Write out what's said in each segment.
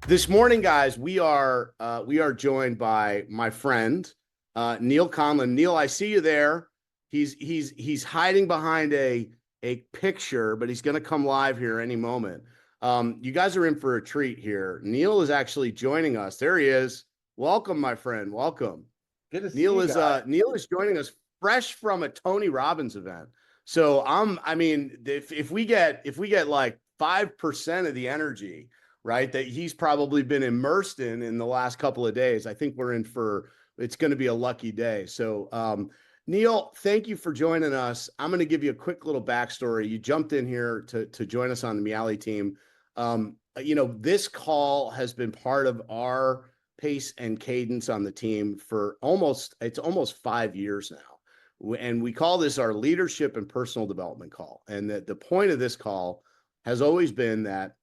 This morning, guys, we are joined by my friend Neal Conlon. Neal, I see you there. He's hiding behind a picture, but he's going to come live here any moment. You guys are in for a treat here. Neal is actually joining us. There he is. Welcome, my friend. Welcome. Good to see Neal you is guys. uh Neal is joining us fresh from a Tony Robbins event. So I mean, if we get like 5% of the energy, right, that he's probably been immersed in the last couple of days, I think we're in for it's going to be a lucky day. So Neal, thank you for joining us. I'm going to give you a quick little backstory. You jumped in here to join us on the Miale team. This call has been part of our pace and cadence on the team for almost 5 years now. And we call this our leadership and personal development call. And the point of this call has always been that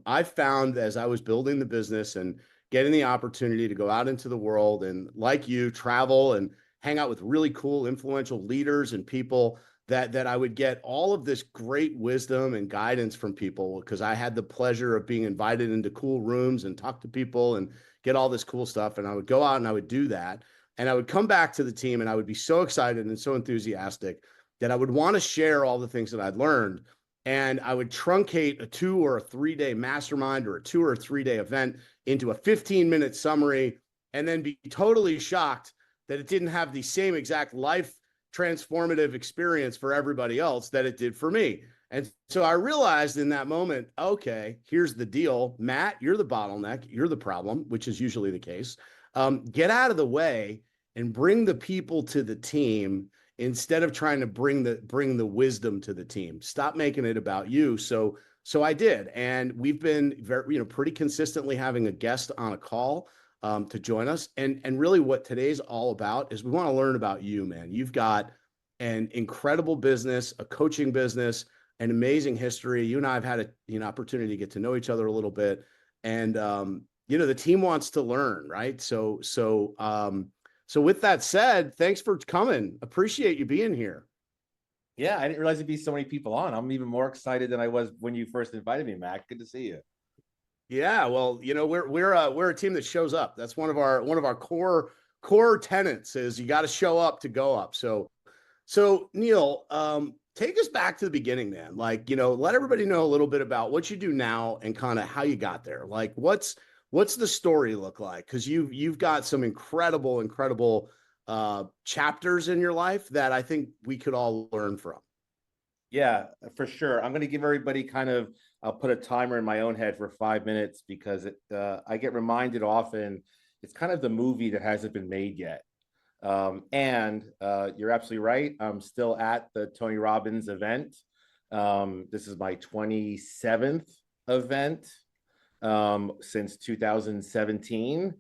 I found as I was building the business and getting the opportunity to go out into the world and, like you, travel and hang out with really cool, influential leaders and people, that I would get all of this great wisdom and guidance from people because I had the pleasure of being invited into cool rooms and talk to people and get all this cool stuff. And I would go out and I would do that. And I would come back to the team and I would be so excited and so enthusiastic that I would want to share all the things that I'd learned. And I would truncate a 2 or 3 day mastermind or a 2 or 3 day event into a 15-minute summary and then be totally shocked that it didn't have the same exact life transformative experience for everybody else that it did for me. And so I realized in that moment, okay, here's the deal. Matt, you're the bottleneck. You're the problem, which is usually the case. Get out of the way and bring the people to the team instead of trying to bring the wisdom to the team. Stop making it about you. So I did, and we've been pretty consistently having a guest on a call to join us. And really what today's all about is we want to learn about you, man. You've got an incredible business, a coaching business, an amazing history. You and I have had an opportunity to get to know each other a little bit. And, the team wants to learn, right? So with that said, thanks for coming. Appreciate you being here. Yeah, I didn't realize there'd be so many people on. I'm even more excited than I was when you first invited me, Mac. Good to see you. Yeah, well, we're a team that shows up. That's one of our core tenets is you got to show up to go up. So Neal, take us back to the beginning, man. Like, let everybody know a little bit about what you do now and kind of how you got there. Like, what's the story look like? Because you've got some incredible chapters in your life that I think we could all learn from. Yeah, for sure. I'm going to give everybody I'll put a timer in my own head for 5 minutes because I get reminded often it's kind of the movie that hasn't been made yet. And you're absolutely right. I'm still at the Tony Robbins event. This is my 27th event since 2017.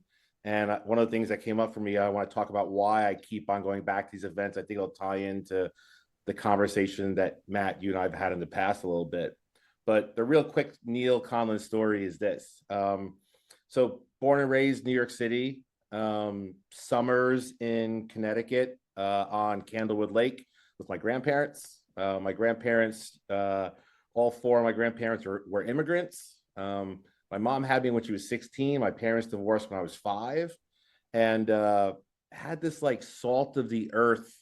And one of the things that came up for me, I want to talk about why I keep on going back to these events. I think it'll tie into the conversation that Matt, you and I have had in the past a little bit. But the real quick Neal Conlon story is this. So born and raised New York City, summers in Connecticut on Candlewood Lake with my grandparents. My grandparents, all four of my grandparents were immigrants. My mom had me when she was 16. My parents divorced when I was 5, and had this like salt of the earth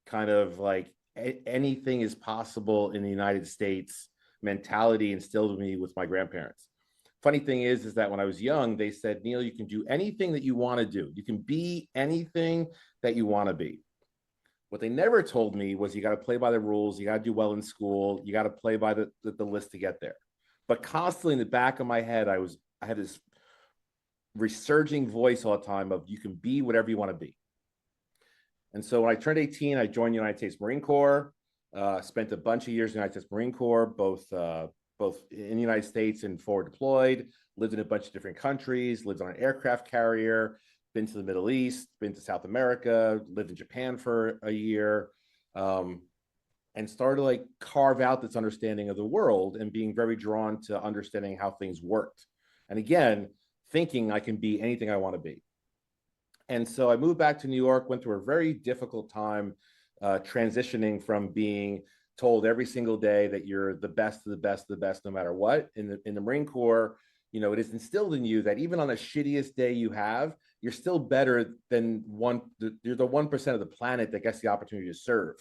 kind of like anything is possible in the United States mentality instilled in me with my grandparents. Funny thing is that when I was young, they said, Neal, you can do anything that you want to do. You can be anything that you want to be. What they never told me was you got to play by the rules. You got to do well in school. You got to play by the list to get there. But constantly in the back of my head, I had this resurging voice all the time of you can be whatever you want to be. And so when I turned 18, I joined the United States Marine Corps, spent a bunch of years in the United States Marine Corps, both in the United States and forward deployed, lived in a bunch of different countries, lived on an aircraft carrier, been to the Middle East, been to South America, lived in Japan for a year, and started to like carve out this understanding of the world and being very drawn to understanding how things worked. And again, thinking I can be anything I want to be. And so I moved back to New York, went through a very difficult time transitioning from being told every single day that you're the best of the best of the best, no matter what. In the Marine Corps, you know, it is instilled in you that even on the shittiest day you have, you're still better than you're the 1% of the planet that gets the opportunity to serve.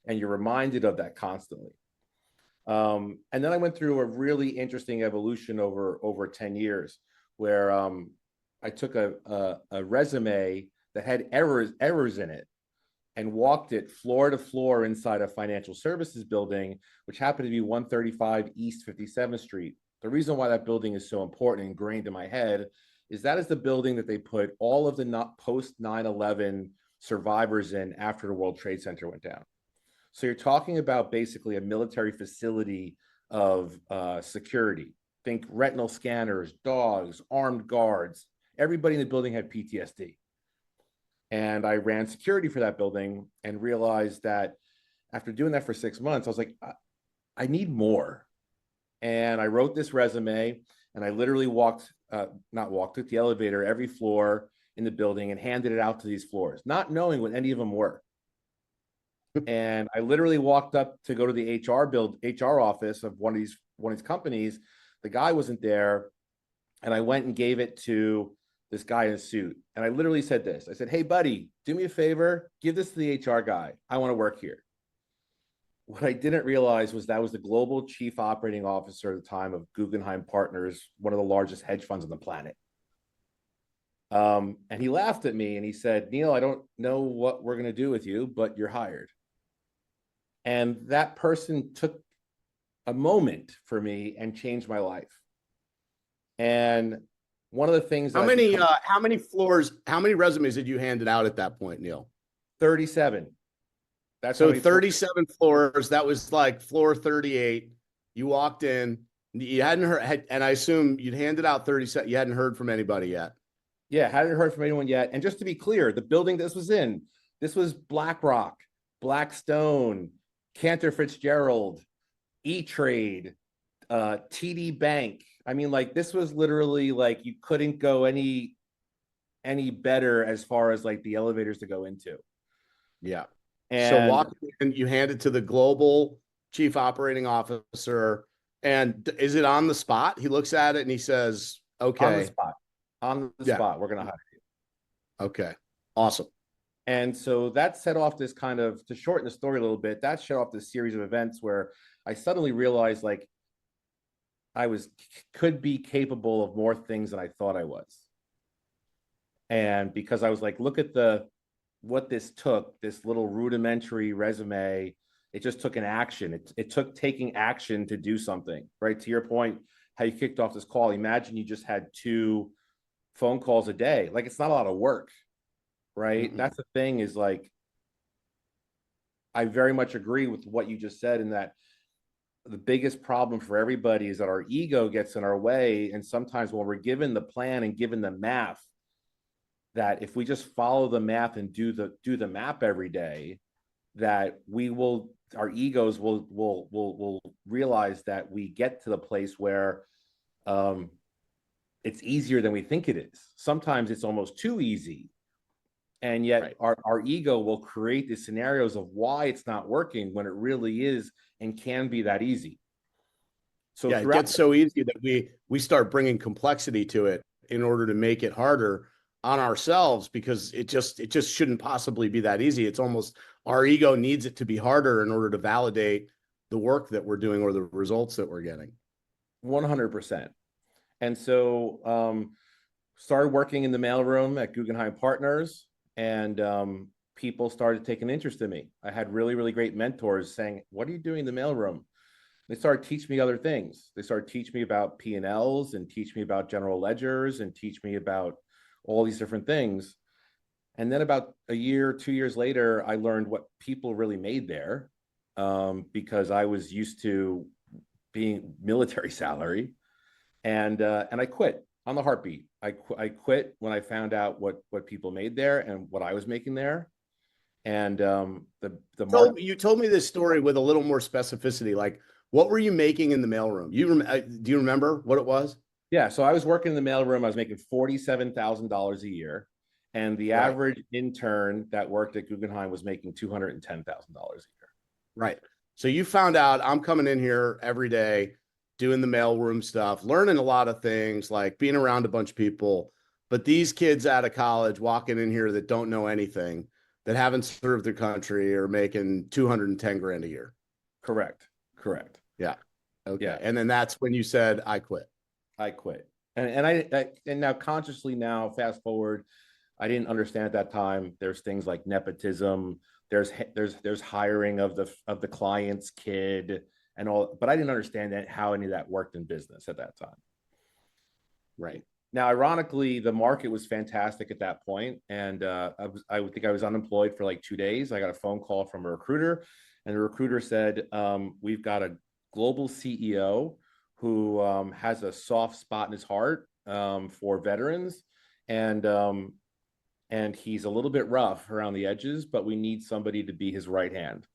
And you're reminded of that constantly. And then I went through a really interesting evolution over 10 years where I took a resume that had errors in it and walked it floor to floor inside a financial services building, which happened to be 135 East 57th Street. The reason why that building is so important and ingrained in my head is that is the building that they put all of the post 9/11 survivors in after the World Trade Center went down. So you're talking about basically a military facility of security. Think retinal scanners, dogs, armed guards. Everybody in the building had PTSD. And I ran security for that building and realized that after doing that for 6 months, I was like, I need more. And I wrote this resume and I literally took the elevator every floor in the building and handed it out to these floors, not knowing what any of them were. And I literally walked up to go to the HR office of one of these companies. The guy wasn't there. And I went and gave it to this guy in a suit. And I literally said this. I said, hey, buddy, do me a favor. Give this to the HR guy. I want to work here. What I didn't realize was that was the global chief operating officer at the time of Guggenheim Partners, one of the largest hedge funds on the planet. And he laughed at me and he said, Neal, I don't know what we're going to do with you, but you're hired. And that person took a moment for me and changed my life. And one of the things how many resumes did you hand it out at that point, Neal? 37. That's so 37 floors. That was like floor 38. You walked in, you hadn't heard, and I assume you'd handed out 37. You hadn't heard from anybody yet. Yeah, hadn't heard from anyone yet. And just to be clear, the building this was in, this was BlackRock, Blackstone, Cantor Fitzgerald, E-Trade, TD Bank. I mean, like this was literally like you couldn't go any better as far as like the elevators to go into. Yeah. And so walk in, you hand it to the global chief operating officer. And is it on the spot? He looks at it and he says, okay. On the spot, we're going to hire you. Okay. Awesome. And so that set off this kind of, to shorten the story a little bit, that set off this series of events where I suddenly realized like I could be capable of more things than I thought I was. And because I was like, look at what this took, this little rudimentary resume, it just took an action. It took taking action to do something, right? To your point, how you kicked off this call, imagine you just had 2 phone calls a day. Like it's not a lot of work, right? Mm-hmm. That's the thing is like, I very much agree with what you just said in that the biggest problem for everybody is that our ego gets in our way. And sometimes when we're given the plan and given the math, that if we just follow the math and do the map every day, that our egos will realize that we get to the place where it's easier than we think it is. Sometimes it's almost too easy. And yet our ego will create the scenarios of why it's not working when it really is and can be that easy. So yeah, it gets so easy that we start bringing complexity to it in order to make it harder on ourselves, because it just shouldn't possibly be that easy. It's almost our ego needs it to be harder in order to validate the work that we're doing or the results that we're getting. 100%. And so started working in the mailroom at Guggenheim Partners, and people started taking interest in me. I had really, really great mentors saying, what are you doing in the mailroom? They started teaching me other things. They started teaching me about P&Ls and teach me about general ledgers and teach me about all these different things. And then about a year, 2 years later, I learned what people really made there because I was used to being military salary. And I quit on the heartbeat. I quit when I found out what people made there and what I was making there. And you told me this story with a little more specificity. Like, what were you making in the mailroom? Do you remember what it was? Yeah, so I was working in the mailroom. I was making $47,000 a year, and the average intern that worked at Guggenheim was making $210,000 a year. Right. So you found out I'm coming in here every day doing the mailroom stuff, learning a lot of things, like being around a bunch of people. But these kids out of college walking in here that don't know anything, that haven't served their country, are making 210 grand a year. Correct. Correct. Yeah. Okay. Yeah. And then that's when you said, I quit. I quit. And now consciously now, fast forward, I didn't understand at that time. There's things like nepotism. There's hiring of the client's kid and all, but I didn't understand how any of that worked in business at that time. Right. Now, ironically, the market was fantastic at that point, and I would think I was unemployed for like 2 days. I got a phone call from a recruiter, and the recruiter said, "We've got a global CEO who has a soft spot in his heart for veterans, and he's a little bit rough around the edges, but we need somebody to be his right hand."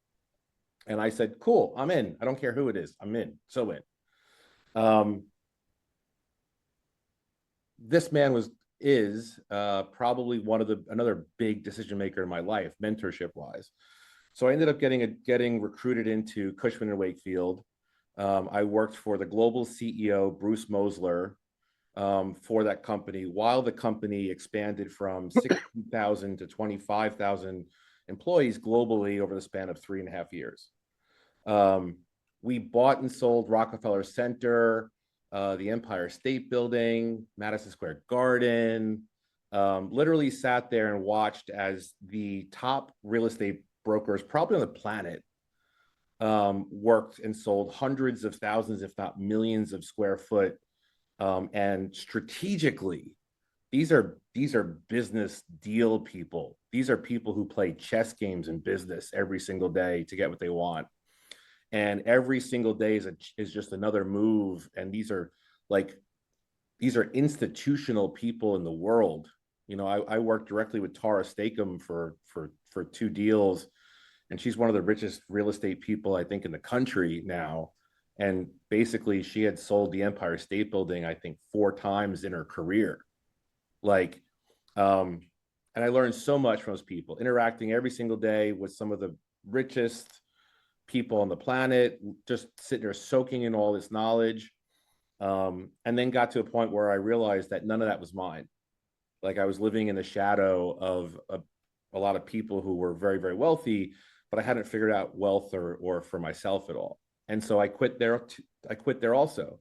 And I said, "Cool, I'm in. I don't care who it is. I'm in. So in." This man is probably another big decision maker in my life, mentorship wise. So I ended up getting recruited into Cushman and Wakefield. I worked for the global CEO, Bruce Mosler, for that company while the company expanded from 16,000 to 25,000 employees globally over the span of 3.5 years. We bought and sold Rockefeller Center, the Empire State Building, Madison Square Garden, literally sat there and watched as the top real estate brokers, probably on the planet, worked and sold hundreds of thousands, if not millions of square foot. And strategically, these are business deal people. These are people who play chess games in business every single day to get what they want. And every single day is just another move. And these are institutional people in the world. You know, I worked directly with Tara Stakem for 2 deals, and she's one of the richest real estate people, I think, in the country now. And basically, she had sold the Empire State Building, I think, 4 times in her career. And I learned so much from those people, interacting every single day with some of the richest people on the planet, just sitting there soaking in all this knowledge. And then got to a point where I realized that none of that was mine. Like, I was living in the shadow of a lot of people who were very, very wealthy, but I hadn't figured out wealth or for myself at all. And so I quit there. I quit there also,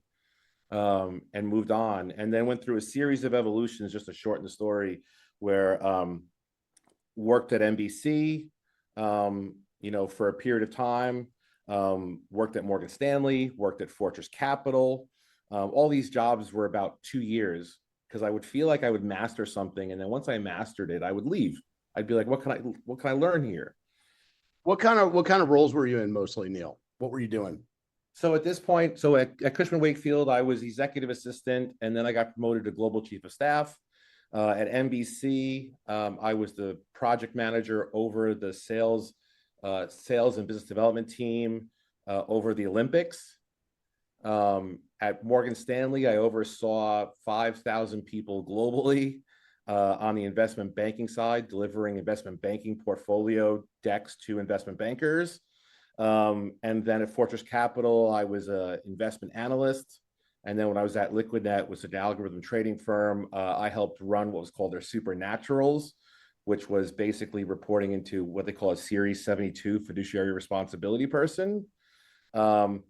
and moved on, and then went through a series of evolutions, just to shorten the story, where worked at NBC, for a period of time, worked at Morgan Stanley, worked at Fortress Capital. All these jobs were about 2 years, because I would feel like I would master something, and then once I mastered it, I would leave. I'd be like, what can I learn here? What kind of roles were you in mostly, Neal? What were you doing? So at this point, at Cushman Wakefield, I was executive assistant, and then I got promoted to global chief of staff. At NBC, I was the project manager over the sales and business development team over the Olympics. At Morgan Stanley, I oversaw 5,000 people globally on the investment banking side, delivering investment banking portfolio decks to investment bankers. And then at Fortress Capital, I was an investment analyst. And then when I was at LiquidNet, was an algorithm trading firm, I helped run what was called their supernaturals, which was basically reporting into what they call a Series 72 fiduciary responsibility person. And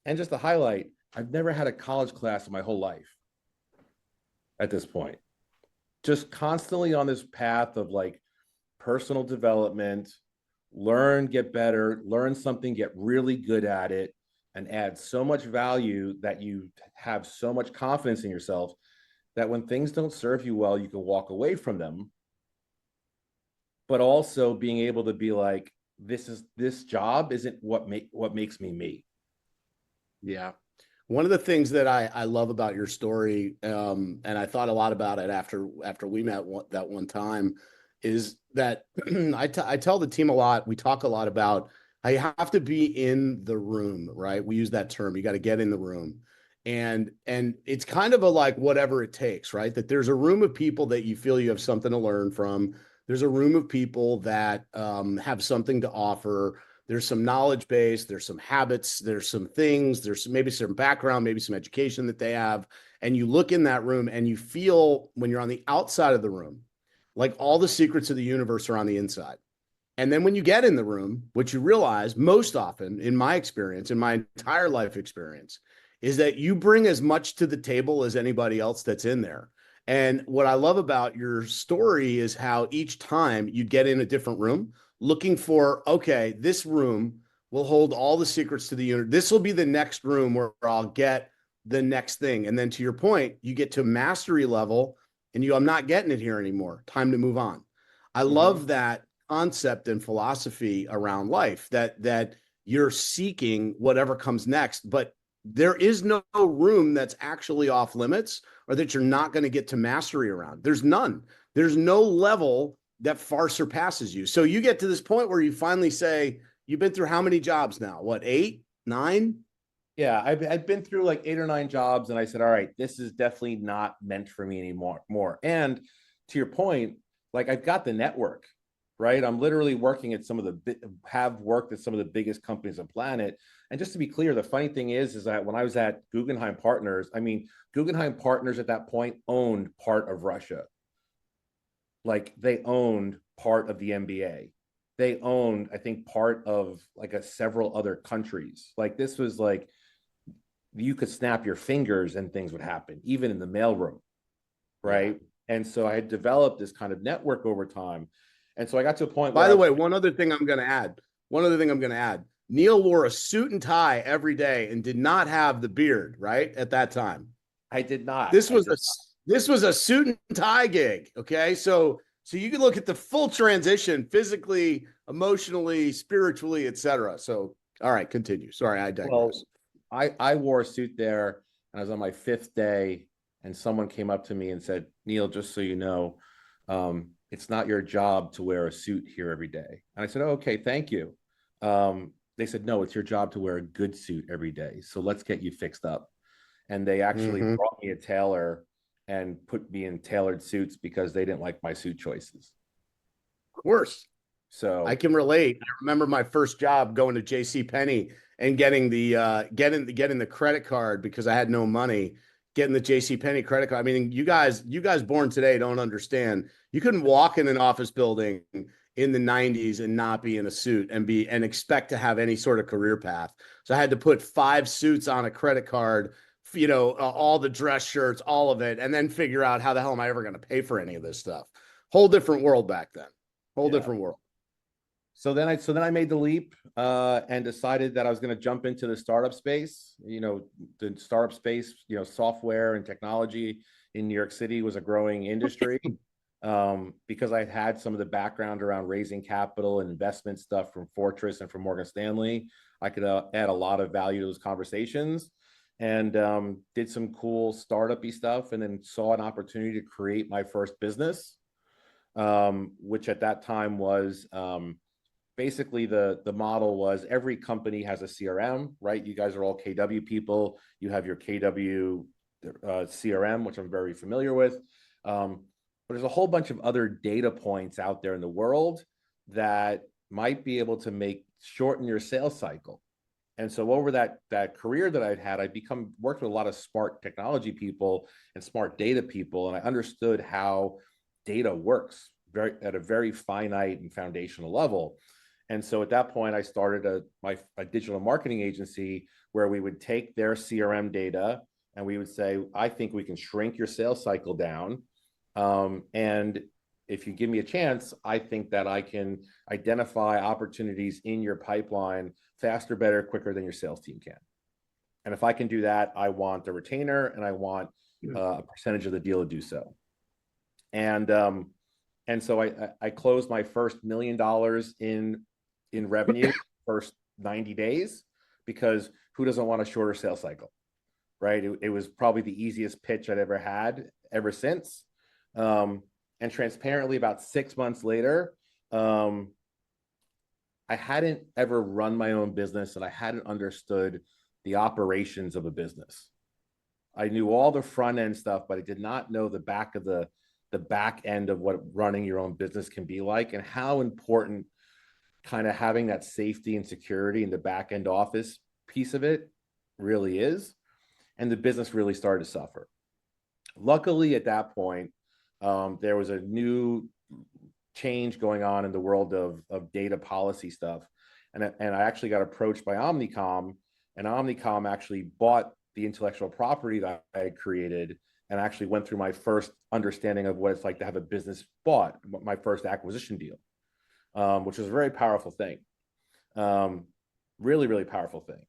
just to highlight, I've never had a college class in my whole life at this point. Just constantly on this path of like personal development, learn, get better, learn something, get really good at it, and add so much value that you have so much confidence in yourself that when things don't serve you well, you can walk away from them. But also being able to be like, this job isn't what makes me me. Yeah. One of the things that I love about your story, and I thought a lot about it after we met that one time, is that I tell the team a lot. We talk a lot about how you have to be in the room, right? We use that term. You got to get in the room, and it's kind of a like whatever it takes, right? That there's a room of people that you feel you have something to learn from. There's a room of people that have something to offer. there's some knowledge base, there's some habits, there's some things, maybe some background, maybe some education that they have. And you look in that room and you feel when you're on the outside of the room, like all the secrets of the universe are on the inside. And then when you get in the room, what you realize most often, in my experience, in my entire life experience, is that you bring as much to the table as anybody else that's in there. And what I love about your story is how each time you get in a different room, looking for, okay, this room will hold all the secrets to the universe. This will be the next room where I'll get the next thing. And then to your point, you get to mastery level and I'm not getting it here anymore. Time to move on. I love that concept and philosophy around life, that you're seeking whatever comes next, but there is no room that's actually off limits or that you're not going to get to mastery around. There's none. There's no level that far surpasses you. So you get to this point where you finally say, you've been through how many jobs now? What, 8, 9? Yeah, I've been through like 8 or 9 jobs, and I said, all right, this is definitely not meant for me anymore. And to your point, like I've got the network, right? I'm literally working at have worked at some of the biggest companies on the planet. And just to be clear, the funny thing is that when I was at Guggenheim Partners, I mean, Guggenheim Partners at that point owned part of Russia. Like they owned part of the NBA. They owned, I think, part of like several other countries. Like this was like, you could snap your fingers and things would happen, even in the mailroom, right? Yeah. And so I had developed this kind of network over time. And so I got to a point where— By the way, one other thing I'm going to add. Neal wore a suit and tie every day and did not have the beard, right? At that time. I did not. This was a suit and tie gig, okay? So you can look at the full transition physically, emotionally, spiritually, etc. So, all right, continue. Sorry, I digress. Well, I wore a suit there, and I was on my 5th day, and someone came up to me and said, Neal, just so you know, it's not your job to wear a suit here every day. And I said, oh, okay, thank you. They said, no, it's your job to wear a good suit every day. So let's get you fixed up. And they actually brought me a tailor and put me in tailored suits because they didn't like my suit choices. Of course. So I can relate. I remember my first job going to J.C. Penney and getting the credit card because I had no money, getting the J.C. Penney credit card. I mean, you guys born today don't understand. You couldn't walk in an office building in the 90s and not be in a suit and expect to have any sort of career path. So I had to put 5 suits on a credit card, all the dress shirts, all of it, and then figure out how the hell am I ever going to pay for any of this stuff. Whole different world back then. Whole different world. So then I made the leap and decided that I was going to jump into the startup space. The startup space, software and technology in New York City was a growing industry because I had some of the background around raising capital and investment stuff from Fortress and from Morgan Stanley. I could add a lot of value to those conversations and did some cool startup-y stuff, and then saw an opportunity to create my first business, which at that time was basically the model was every company has a CRM, right? You guys are all KW people. You have your KW CRM, which I'm very familiar with. But there's a whole bunch of other data points out there in the world that might be able to shorten your sales cycle. And so over that career that I'd had, worked with a lot of smart technology people and smart data people, and I understood how data works at a very finite and foundational level. And so at that point, I started a digital marketing agency where we would take their CRM data and we would say, I think we can shrink your sales cycle down. And if you give me a chance, I think that I can identify opportunities in your pipeline faster, better, quicker than your sales team can. And if I can do that, I want a retainer and I want a percentage of the deal to do so. And so I closed my first $1 million in revenue first 90 days, because who doesn't want a shorter sales cycle, right? It was probably the easiest pitch I'd ever had ever since. And transparently, about 6 months later, I hadn't ever run my own business and I hadn't understood the operations of a business. I knew all the front end stuff, but I did not know the back end of what running your own business can be like, and how important kind of having that safety and security in the back end office piece of it really is. And the business really started to suffer. Luckily, at that point, there was a new change going on in the world of data policy stuff. And I actually got approached by Omnicom, and Omnicom actually bought the intellectual property that I had created, and actually went through my first understanding of what it's like to have a business bought, my first acquisition deal, which was a very powerful thing. Really, really powerful thing.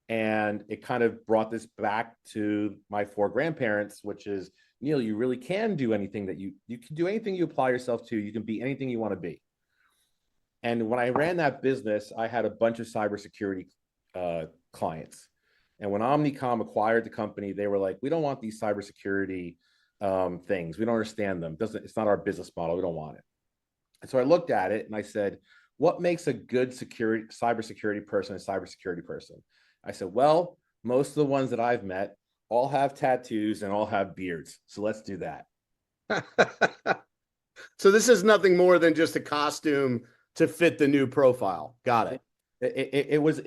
And it kind of brought this back to my four grandparents, which is, Neal, you really can do anything that you can do anything you apply yourself to. You can be anything you want to be. And when I ran that business, I had a bunch of cybersecurity clients. And when Omnicom acquired the company, they were like, we don't want these cybersecurity things. We don't understand them. It's not our business model. We don't want it. And so I looked at it and I said, what makes a good cybersecurity person a cybersecurity person? I said, well, most of the ones that I've met all have tattoos and all have beards. So let's do that. So this is nothing more than just a costume to fit the new profile. Got it. It was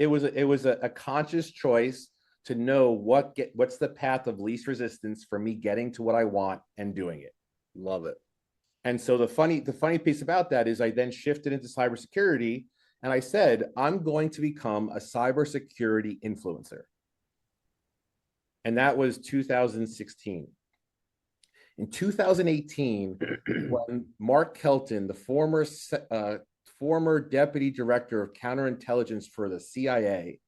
a conscious choice to know what's the path of least resistance for me getting to what I want and doing it. Love it. And so the funny piece about that is I then shifted into cybersecurity, and I said, I'm going to become a cybersecurity influencer. And that was 2016. In 2018, when Mark Kelton, the former deputy director of counterintelligence for the CIA,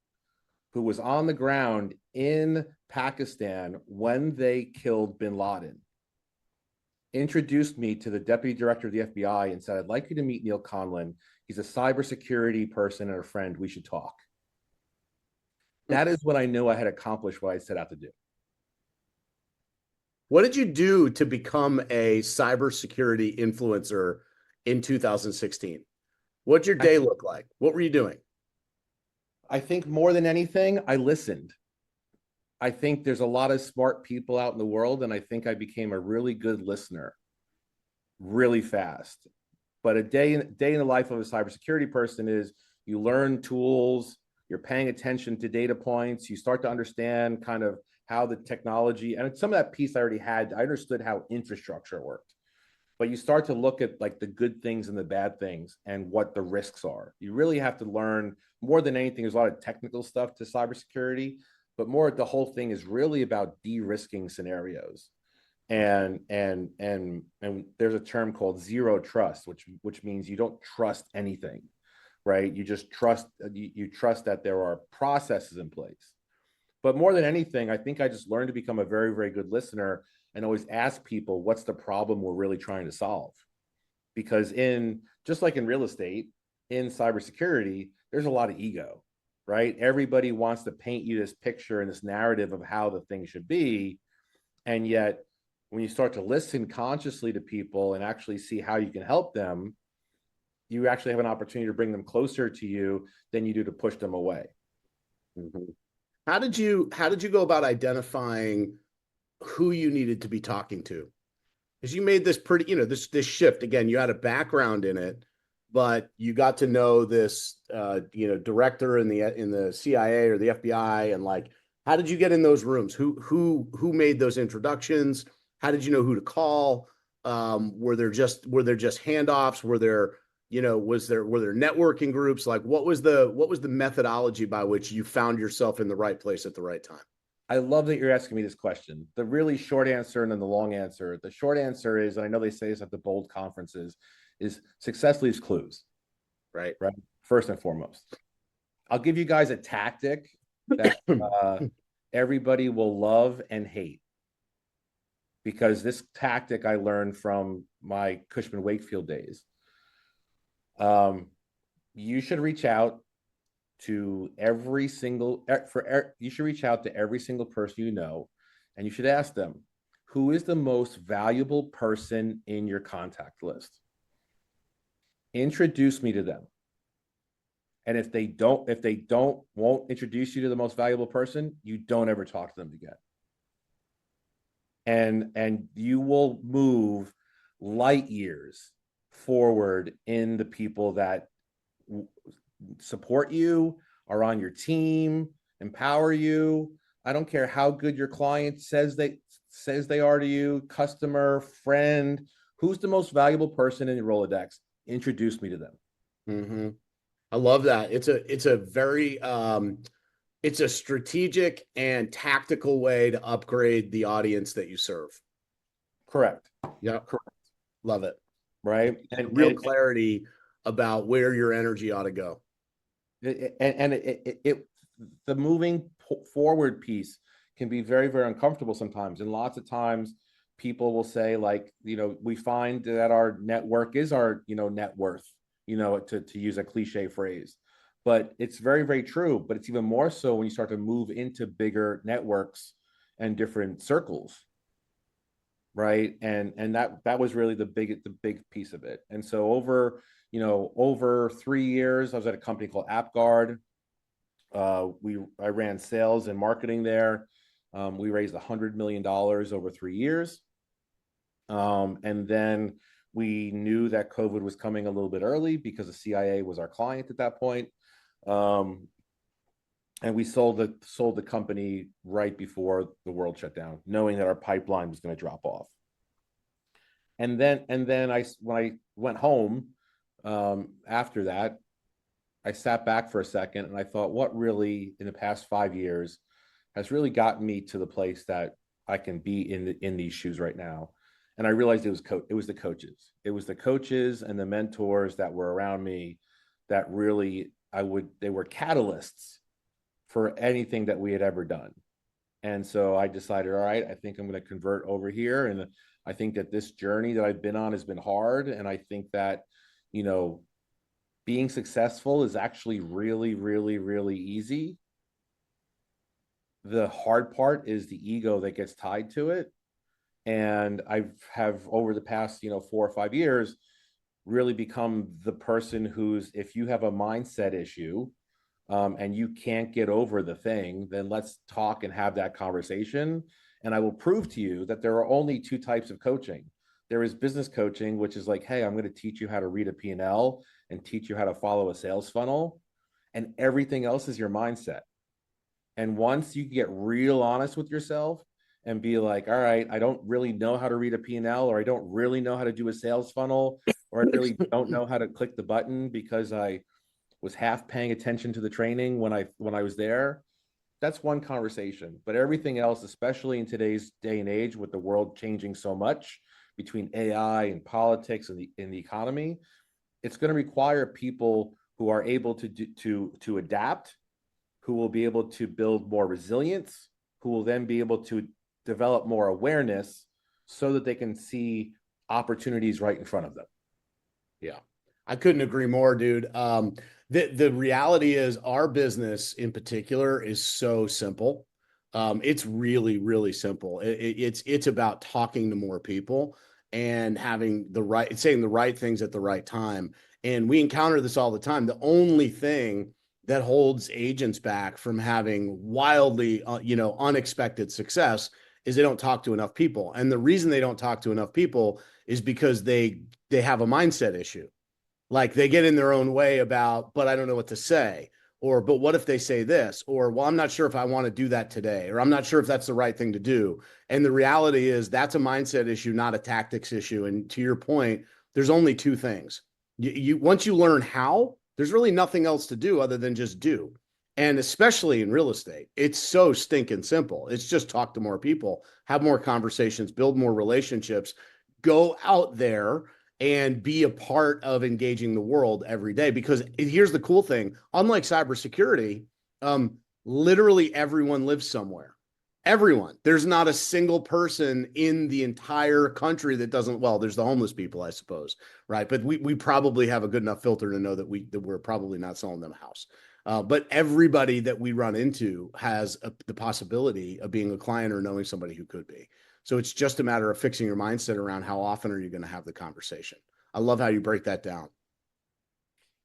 who was on the ground in Pakistan when they killed bin Laden, introduced me to the deputy director of the FBI and said, I'd like you to meet Neal Conlon. He's a cybersecurity person and a friend. We should talk. That is when I knew I had accomplished what I set out to do. What did you do to become a cybersecurity influencer in 2016? What'd your day look like? What were you doing? I think more than anything, I listened. I think there's a lot of smart people out in the world, and I think I became a really good listener really fast. But a day in the life of a cybersecurity person is you learn tools, you're paying attention to data points, you start to understand kind of how the technology, and some of that piece I already had, I understood how infrastructure worked. But you start to look at like the good things and the bad things and what the risks are. You really have to learn more than anything. There's a lot of technical stuff to cybersecurity, but more the whole thing is really about de-risking scenarios. And there's a term called zero trust, which means you don't trust anything, right? You just trust you trust that there are processes in place. But more than anything, I think I just learned to become a very, very good listener and always ask people, what's the problem we're really trying to solve? Because just like in real estate, in cybersecurity, there's a lot of ego, right? Everybody wants to paint you this picture and this narrative of how the thing should be. And yet, when you start to listen consciously to people and actually see how you can help them, you actually have an opportunity to bring them closer to you than you do to push them away. Mm-hmm. How did you go about identifying who you needed to be talking to? Because you made this pretty, this shift. Again, you had a background in it, but you got to know this director in the CIA or the FBI, and like, how did you get in those rooms? Who made those introductions? How did you know who to call? Were there just handoffs? Were there networking groups? Like, what was the methodology by which you found yourself in the right place at the right time? I love that you're asking me this question. The really short answer and then the long answer. The short answer is, and I know they say this at the bold conferences, is success leaves clues. Right. First and foremost. I'll give you guys a tactic that everybody will love and hate. Because this tactic I learned from my Cushman Wakefield days. You should reach out to every single person you know, and you should ask them, who is the most valuable person in your contact list? Introduce me to them. And if they won't introduce you to the most valuable person, you don't ever talk to them again. And you will move light years forward in the people that support you, are on your team, empower you. I don't care how good your client says they are to you, customer, friend, who's the most valuable person in your Rolodex? Introduce me to them. Mm-hmm. I love that. It's a very it's a strategic and tactical way to upgrade the audience that you serve. Correct. Yeah, Correct. love it. Right. Real clarity about where your energy ought to go. The moving forward piece can be very, very uncomfortable sometimes. And lots of times people will say, like, we find that our network is our, net worth, to use a cliche phrase. But it's very, very true. But it's even more so when you start to move into bigger networks and different circles. Right. And that was really the big piece of it. And so over 3 years, I was at a company called AppGuard. I ran sales and marketing there. We raised $100 million over 3 years. And then we knew that COVID was coming a little bit early because the CIA was our client at that point. And we sold the company right before the world shut down, knowing that our pipeline was going to drop off. And then when I went home after that, I sat back for a second and I thought, what really in the past 5 years has really gotten me to the place that I can be in these shoes right now? And I realized it was the coaches. It was the coaches and the mentors that were around me that really they were catalysts for anything that we had ever done. And so I decided, all right, I think I'm going to convert over here. And I think that this journey that I've been on has been hard. And I think that, being successful is actually really, really, really easy. The hard part is the ego that gets tied to it. And I have over the past, 4 or 5 years, really become the person who's, if you have a mindset issue, and you can't get over the thing, then let's talk and have that conversation. And I will prove to you that there are only two types of coaching. There is business coaching, which is like, hey, I'm going to teach you how to read a P&L and teach you how to follow a sales funnel. And everything else is your mindset. And once you get real honest with yourself and be like, all right, I don't really know how to read a P&L, or I don't really know how to do a sales funnel, or I really don't know how to click the button because I was half paying attention to the training when I was there. That's one conversation. But everything else, especially in today's day and age with the world changing so much between AI and politics and the economy, it's going to require people who are able to adapt, who will be able to build more resilience, who will then be able to develop more awareness so that they can see opportunities right in front of them. Yeah, I couldn't agree more, dude. The reality is our business in particular is so simple. It's really, really simple. It's about talking to more people and having saying the right things at the right time. And we encounter this all the time. The only thing that holds agents back from having wildly, unexpected success is they don't talk to enough people. And the reason they don't talk to enough people is because they have a mindset issue. Like they get in their own way about, but I don't know what to say. Or, but what if they say this? Or, well, I'm not sure if I want to do that today. Or I'm not sure if that's the right thing to do. And the reality is that's a mindset issue, not a tactics issue. And to your point, there's only two things. Once you learn how, there's really nothing else to do other than just do. And especially in real estate, it's so stinking simple. It's just talk to more people, have more conversations, build more relationships, go out there and be a part of engaging the world every day. Because here's the cool thing, unlike cybersecurity, literally everyone lives somewhere. Everyone. There's not a single person in the entire country that doesn't, well, there's the homeless people, I suppose, right? But we probably have a good enough filter to know that we're probably not selling them a house. But everybody that we run into has the possibility of being a client or knowing somebody who could be. So it's just a matter of fixing your mindset around how often are you going to have the conversation. I love how you break that down.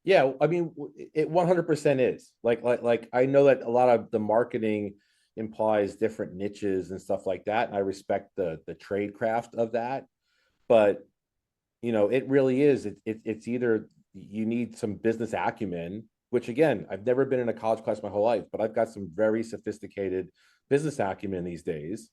Yeah, I mean, it 100% is like I know that a lot of the marketing implies different niches and stuff like that, and I respect the trade craft of that. But it really is. It's either you need some business acumen, which again, I've never been in a college class my whole life, but I've got some very sophisticated business acumen these days.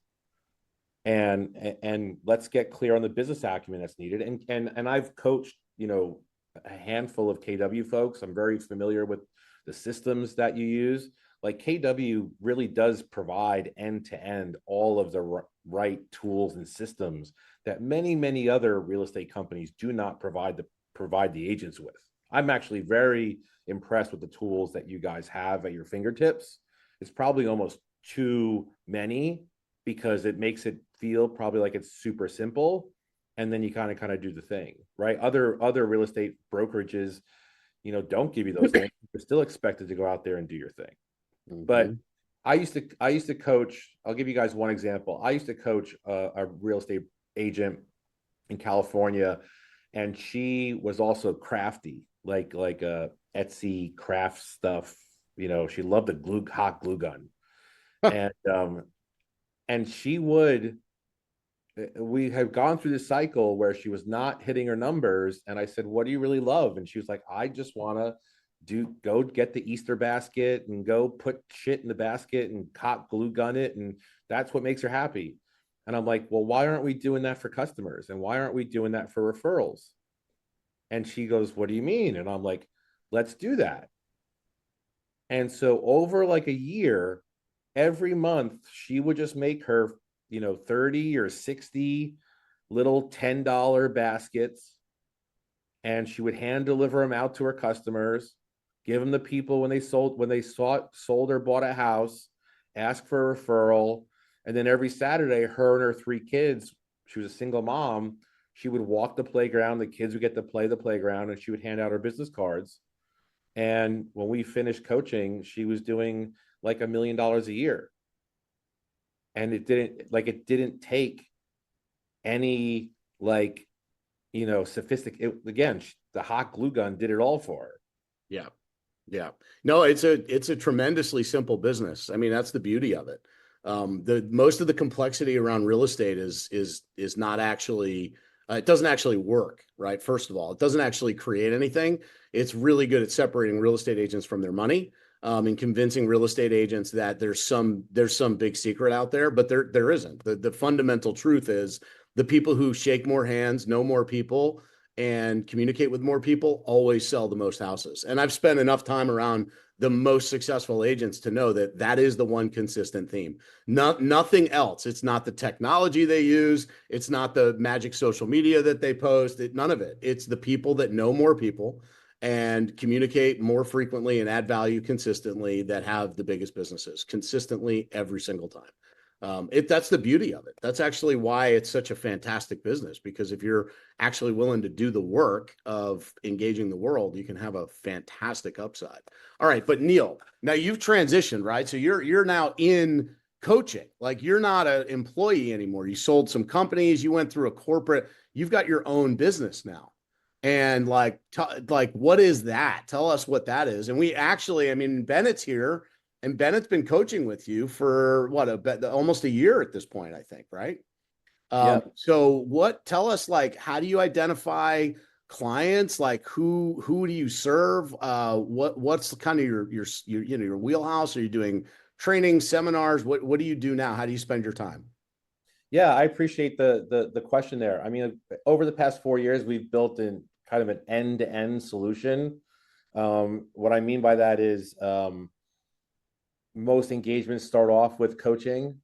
And let's get clear on the business acumen that's needed. And I've coached, a handful of KW folks. I'm very familiar with the systems that you use. Like KW really does provide end to end all of the right tools and systems that many other real estate companies do not provide the agents with. I'm actually very impressed with the tools that you guys have at your fingertips. It's probably almost too many because it makes it feel probably like it's super simple, and then you kind of do the thing, right? Other real estate brokerages, don't give you those things. You're still expected to go out there and do your thing. Mm-hmm. But I used to coach. I'll give you guys one example. I used to coach a real estate agent in California, and she was also crafty, like a Etsy craft stuff. She loved a hot glue gun, and she would. We had gone through this cycle where she was not hitting her numbers, and I said, "What do you really love?" And she was like, "I just want to go get the Easter basket and go put shit in the basket and hot glue gun it, and that's what makes her happy." And I'm like, "Well, why aren't we doing that for customers? And why aren't we doing that for referrals?" And she goes, "What do you mean?" And I'm like, "Let's do that." And so over like a year, every month she would just make her 30 or 60 little $10 baskets, and she would hand deliver them out to her customers, give them to people when they sold or bought a house, ask for a referral. And then every Saturday, her and her 3 kids, she was a single mom, she would walk the playground, the kids would get to play the playground, and she would hand out her business cards. And when we finished coaching, she was doing like $1 million a year. And it didn't take any sophisticated. Again, the hot glue gun did it all for her. Yeah. Yeah. No, it's a tremendously simple business. I mean, that's the beauty of it. The most of the complexity around real estate is not actually it doesn't actually work, right? First of all, it doesn't actually create anything. It's really good at separating real estate agents from their money, and convincing real estate agents that there's some big secret out there, but there isn't. The fundamental truth is the people who shake more hands, know more people, and communicate with more people always sell the most houses. And I've spent enough time around the most successful agents to know that that is the one consistent theme. Nothing else. It's not the technology they use. It's not the magic social media that they post. None of it. It's the people that know more people and communicate more frequently and add value consistently that have the biggest businesses consistently every single time. That's the beauty of it. That's actually why it's such a fantastic business, because if you're actually willing to do the work of engaging the world, you can have a fantastic upside. All right, but Neal, now you've transitioned, right? So you're now in coaching. Like, you're not an employee anymore. You sold some companies, you went through a corporate, you've got your own business now. And like what is that? Tell us what that is. And we actually, I mean, Bennett's here. And Bennett's been coaching with you for almost a year at this point, I think, right? Yeah. So tell us, like, how do you identify clients? Like, who do you serve? What's kind of your wheelhouse? Are you doing training, seminars? What do you do now? How do you spend your time? Yeah, I appreciate the question there. I mean, over the past 4 years, we've built in kind of an end-to-end solution. What I mean by that is most engagements start off with coaching,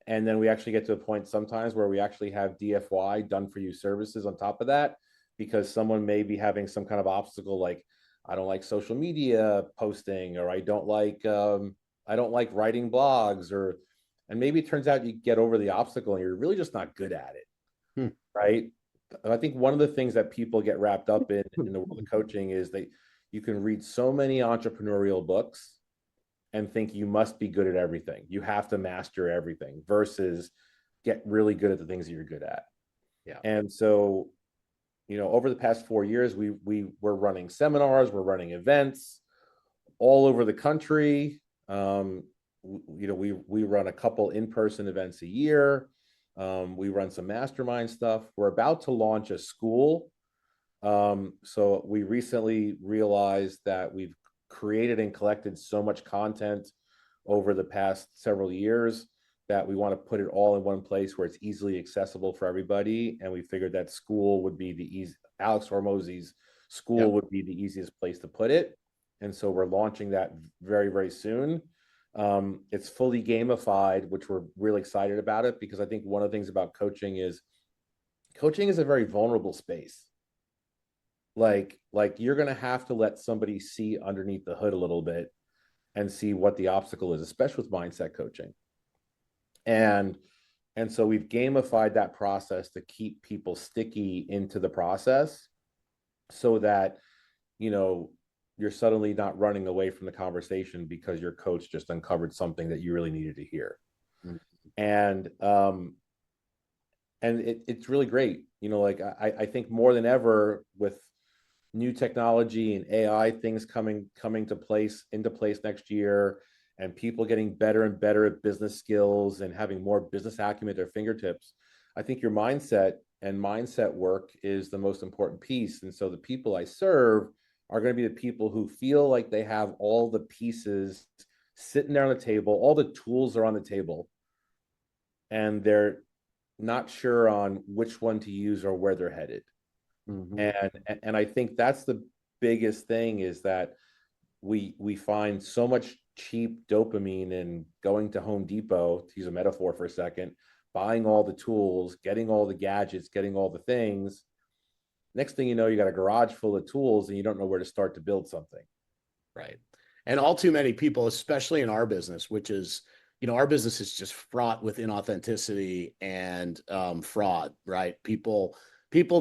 and then we actually get to a point sometimes where we actually have DFY, done for you services, on top of that, because someone may be having some kind of obstacle, like I don't like social media posting, or I don't like writing blogs, and maybe it turns out you get over the obstacle and you're really just not good at it. Right. I think one of the things that people get wrapped up in the world of coaching is that you can read so many entrepreneurial books and think you must be good at everything. You have to master everything, versus get really good at the things that you're good at. Yeah. And so, over the past 4 years, we're running seminars, we're running events all over the country. We run a couple in-person events a year. We run some mastermind stuff. We're about to launch a school So we recently realized that we've created and collected so much content over the past several years that we want to put it all in one place where it's easily accessible for everybody. And we figured that school would be the easy, Alex Hormozzi's school Yep. would be the easiest place to put it. And so we're launching that very, very soon. It's fully gamified, which we're really excited about it, because I think one of the things about coaching is a very vulnerable space. Like you're going to have to let somebody see underneath the hood a little bit and see what the obstacle is, especially with mindset coaching. And so we've gamified that process to keep people sticky into the process so that, you're suddenly not running away from the conversation because your coach just uncovered something that you really needed to hear. Mm-hmm. And it's really great. Like I think more than ever with new technology and AI things coming into place next year, and people getting better and better at business skills and having more business acumen at their fingertips, I think your mindset work is the most important piece. And so the people I serve are going to be the people who feel like they have all the pieces sitting there on the table, all the tools are on the table, and they're not sure on which one to use or where they're headed. Mm-hmm. And I think that's the biggest thing, is that we find so much cheap dopamine in going to Home Depot, to use a metaphor for a second, buying all the tools, getting all the gadgets, getting all the things. Next thing you know, you got a garage full of tools and you don't know where to start to build something. Right. And all too many people, especially in our business, which is, our business is just fraught with inauthenticity and fraud, right? People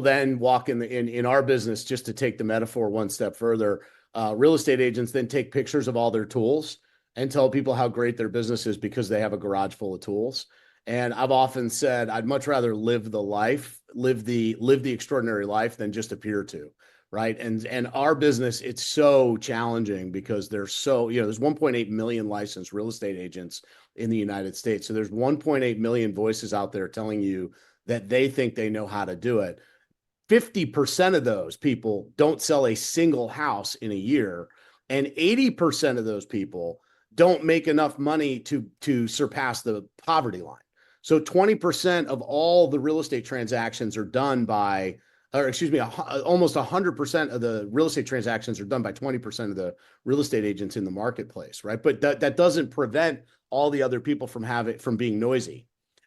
then walk in our business, just to take the metaphor one step further. Real estate agents then take pictures of all their tools and tell people how great their business is because they have a garage full of tools. And I've often said I'd much rather live the extraordinary life than just appear to. Right. And our business, it's so challenging because there's 1.8 million licensed real estate agents in the United States. So there's 1.8 million voices out there telling you that they think they know how to do it. 50% of those people don't sell a single house in a year, and 80% of those people don't make enough money to surpass the poverty line. So 20% of all the real estate transactions are done by, or excuse me, almost 100% of the real estate transactions are done by 20% of the real estate agents in the marketplace, right? But that doesn't prevent all the other people from being noisy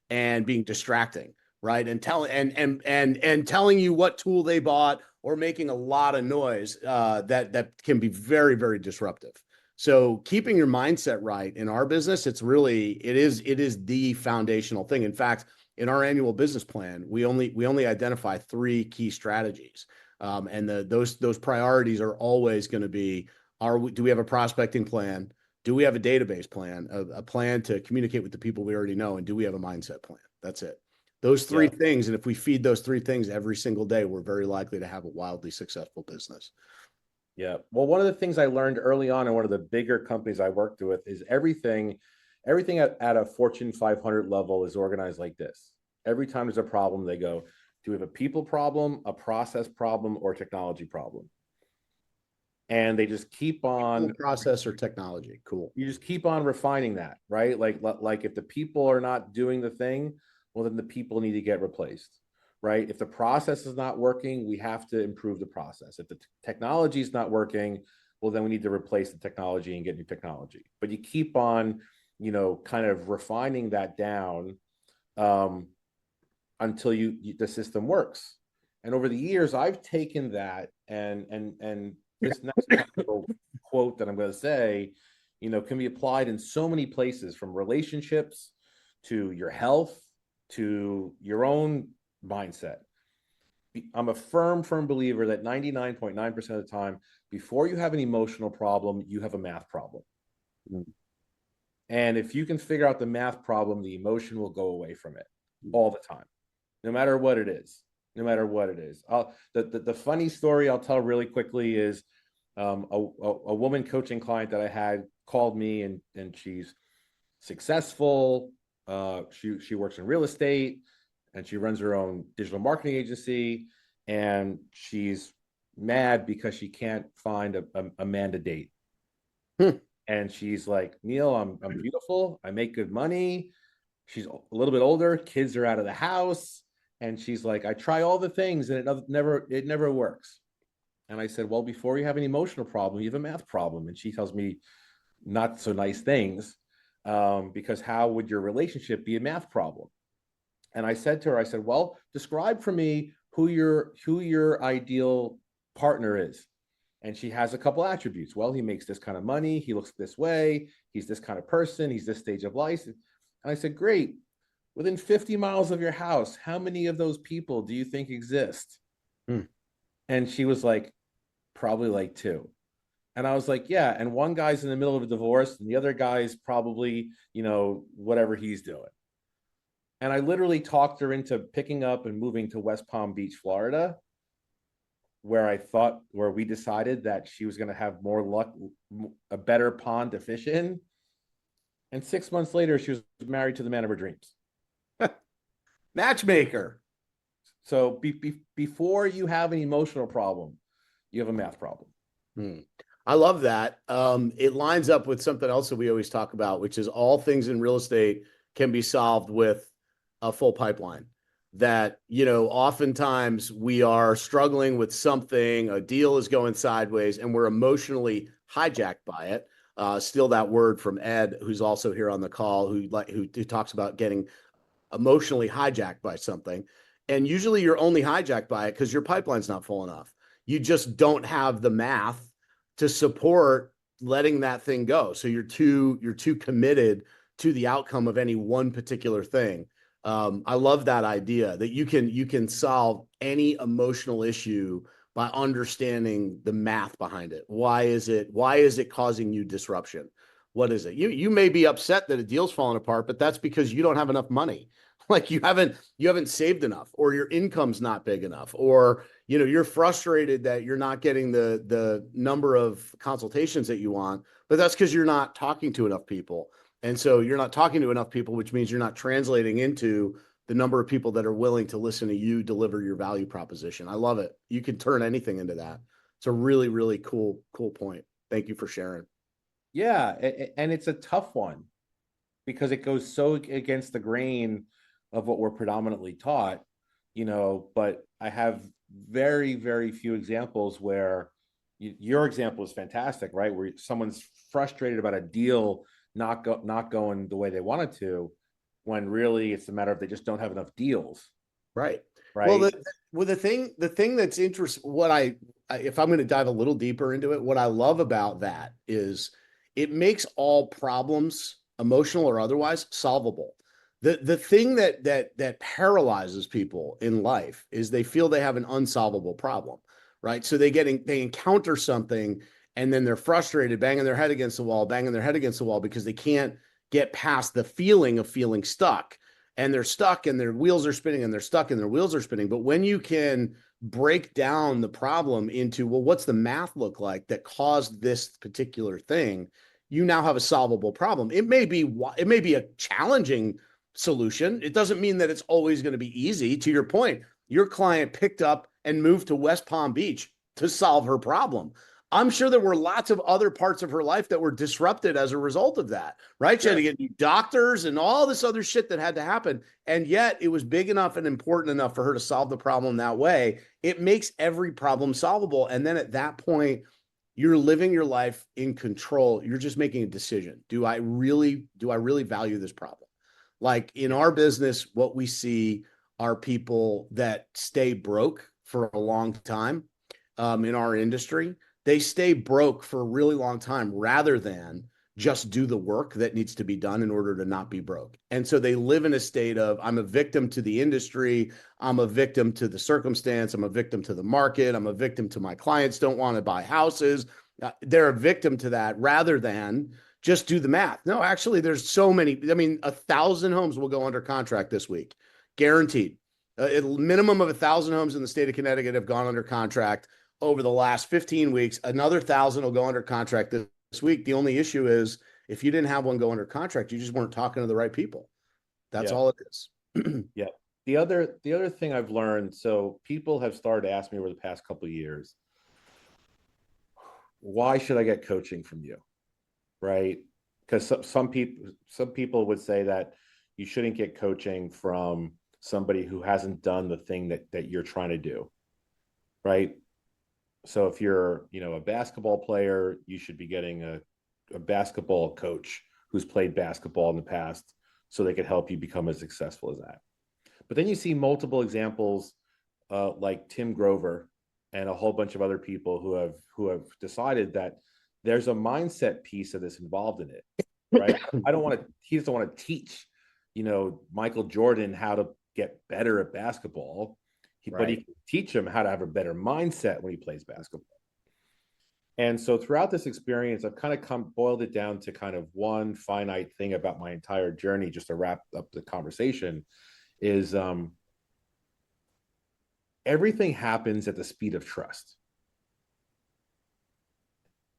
and being distracting, right? And telling you what tool they bought, or making a lot of noise that can be very, very disruptive. So keeping your mindset right in our business, it is the foundational thing. In fact, in our annual business plan, we only identify 3 key strategies, and those priorities are always going to be: do we have a prospecting plan? Do we have a database plan, a plan to communicate with the people we already know, and do we have a mindset plan? That's it. Those 3 Yeah. things, and if we feed those 3 things every single day, we're very likely to have a wildly successful business. Yeah. Well, one of the things I learned early on in one of the bigger companies I worked with is everything at a Fortune 500 level is organized like this. Every time there's a problem, they go, do we have a people problem, a process problem, or a technology problem? And they just keep on Process or technology. Cool. you just keep on refining that, right? Like if the people are not doing the thing, well, then the people need to get replaced, right? If the process is not working, we have to improve the process. If the technology is not working, well, then we need to replace the technology and get new technology. But you keep on, kind of refining that down until the system works. And over the years, I've taken that and this next quote that I'm going to say, can be applied in so many places, from relationships to your health to your own mindset. I'm a firm believer that 99.9% of the time, before you have an emotional problem, you have a math problem. Mm-hmm. And if you can figure out the math problem, the emotion will go away from it all the time, no matter what it is. No matter what it is. The funny story I'll tell really quickly is a woman coaching client that I had called me, and she's successful. She works in real estate, and she runs her own digital marketing agency, and she's mad because she can't find a man to date. Hmm. And she's like, Neal, I'm beautiful. I make good money. She's a little bit older. Kids are out of the house. And she's like, I try all the things and it never works. And I said, well, before you have an emotional problem, you have a math problem. And she tells me not so nice things, because how would your relationship be a math problem? And I said to her, I said, well, describe for me who your ideal partner is. And she has a couple attributes. Well, he makes this kind of money. He looks this way. He's this kind of person. He's this stage of life. And I said, great. Within 50 miles of your house, how many of those people do you think exist? Hmm. And she was like, probably like two. And I was like, yeah. And one guy's in the middle of a divorce, and the other guy's probably, whatever he's doing. And I literally talked her into picking up and moving to West Palm Beach, Florida, where we decided that she was going to have more luck, a better pond to fish in. And 6 months later, she was married to the man of her dreams. Matchmaker. So before you have an emotional problem, you have a math problem. Hmm. I love that. It lines up with something else that we always talk about, which is all things in real estate can be solved with a full pipeline. That, oftentimes we are struggling with something, a deal is going sideways, and we're emotionally hijacked by it. Steal that word from Ed, who's also here on the call, who talks about getting emotionally hijacked by something. And usually you're only hijacked by it because your pipeline's not full enough. You just don't have the math to support letting that thing go. So you're too committed to the outcome of any one particular thing. I love that idea that you can solve any emotional issue by understanding the math behind it. Why is it causing you disruption? What is it? You may be upset that a deal's falling apart, but that's because you don't have enough money. Like you haven't saved enough, or your income's not big enough, or you're frustrated that you're not getting the number of consultations that you want, but that's because you're not talking to enough people. And so you're not talking to enough people, which means you're not translating into the number of people that are willing to listen to you deliver your value proposition. I love it. You can turn anything into that. It's a really, really cool point. Thank you for sharing. Yeah, and it's a tough one because it goes so against the grain of what we're predominantly taught, but I have very, very few examples where your example is fantastic, right? Where someone's frustrated about a deal not going the way they wanted to, when really it's a matter of they just don't have enough deals, Right. Well, right? the thing that's interesting, if I'm going to dive a little deeper into it, what I love about that is it makes all problems, emotional or otherwise, solvable. The thing that paralyzes people in life is they feel they have an unsolvable problem, right? So they encounter something and then they're frustrated, banging their head against the wall, banging their head against the wall because they can't get past the feeling of feeling stuck, and they're stuck and their wheels are spinning and they're stuck and their wheels are spinning. But when you can break down the problem into, well, what's the math look like that caused this particular thing? You now have a solvable problem. It may be a challenging solution. It doesn't mean that it's always going to be easy. To your point, your client picked up and moved to West Palm Beach to solve her problem. I'm sure there were lots of other parts of her life that were disrupted as a result of that, right? She had Sure. to get new doctors and all this other shit that had to happen. And yet it was big enough and important enough for her to solve the problem that way. It makes every problem solvable. And then at that point, you're living your life in control. You're just making a decision. Do I really value this problem? Like in Yeah. our business, what we see are people that stay broke for a long time, in our industry. They stay broke for a really long time rather than just do the work that needs to be done in order to not be broke. And so they live in a state of, I'm a victim to the industry. I'm a victim to the circumstance. I'm a victim to the market. I'm a victim to my clients don't want to buy houses. They're a victim to that rather than just do the math. No, actually, there's so many. I mean, 1,000 homes will go under contract this week, guaranteed. A minimum of 1,000 homes in the state of Connecticut have gone under contract over the last 15 weeks. Another 1,000 will go under contract this week. The only issue is if you didn't have one go under contract, you just weren't talking to the right people. That's Yeah. all it is. Yeah. The other thing I've learned, so people have started to ask me over the past couple of years, why should I get coaching from you? Right? Because some people would say that you shouldn't get coaching from somebody who hasn't done the thing that you're trying to do. Right? So if you're, a basketball player, you should be getting a basketball coach who's played basketball in the past so they could help you become as successful as that. But then you see multiple examples like Tim Grover and a whole bunch of other people who have decided that there's a mindset piece of this involved in it, right? He doesn't want to teach, Michael Jordan how to get better at basketball, but he can teach him how to have a better mindset when he plays basketball. And so throughout this experience, I've kind of boiled it down to kind of one finite thing about my entire journey, just to wrap up the conversation, is everything happens at the speed of trust.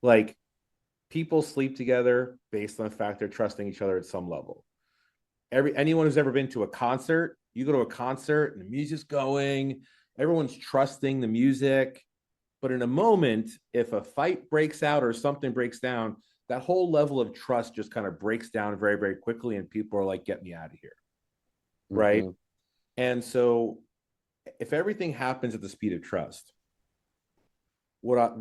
Like, people sleep together based on the fact they're trusting each other at some level. Anyone who's ever been to a concert, you go to a concert and the music's going, everyone's trusting the music. But in a moment, if a fight breaks out or something breaks down, that whole level of trust just kind of breaks down very, very quickly. And people are like, get me out of here. Mm-hmm. Right. And so if everything happens at the speed of trust, what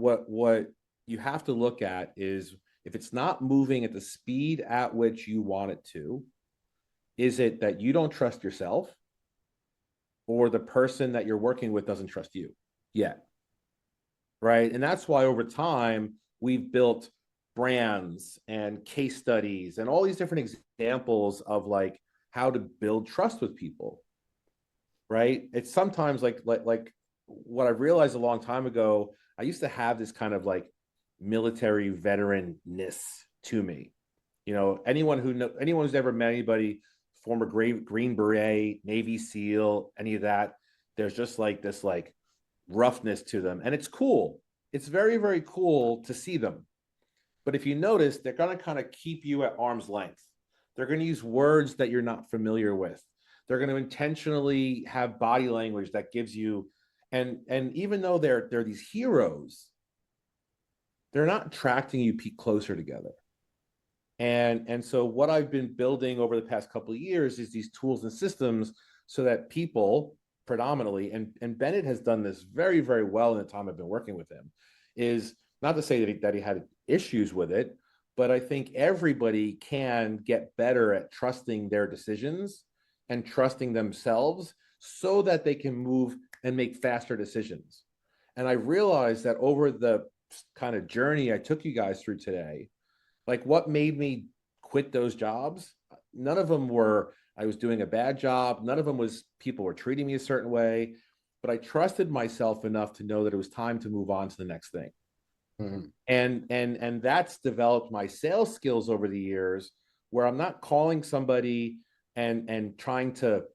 you have to look at is, if it's not moving at the speed at which you want it to, is it that you don't trust yourself, or the person that you're working with doesn't trust you yet? Right. And that's why over time we've built brands and case studies and all these different examples of like how to build trust with people. Right. It's sometimes like what I realized a long time ago, I used to have this kind of like military veteran-ness to me. Anyone who's ever met anybody, former Green Beret, Navy SEAL, any of that, there's just like this like roughness to them. And it's cool. It's very, very cool to see them. But if you notice, they're going to kind of keep you at arm's length. They're going to use words that you're not familiar with. They're going to intentionally have body language that gives you, and even though they're these heroes, they're not attracting you closer together. And so what I've been building over the past couple of years is these tools and systems so that people predominantly, and Bennett has done this very, very well in the time I've been working with him, is not to say that he had issues with it, but I think everybody can get better at trusting their decisions and trusting themselves so that they can move and make faster decisions. And I realized that over the kind of journey I took you guys through today, like what made me quit those jobs, none of them were I was doing a bad job. None of them was people were treating me a certain way, but I trusted myself enough to know that it was time to move on to the next thing. Mm-hmm. And that's developed my sales skills over the years, where I'm not calling somebody and trying to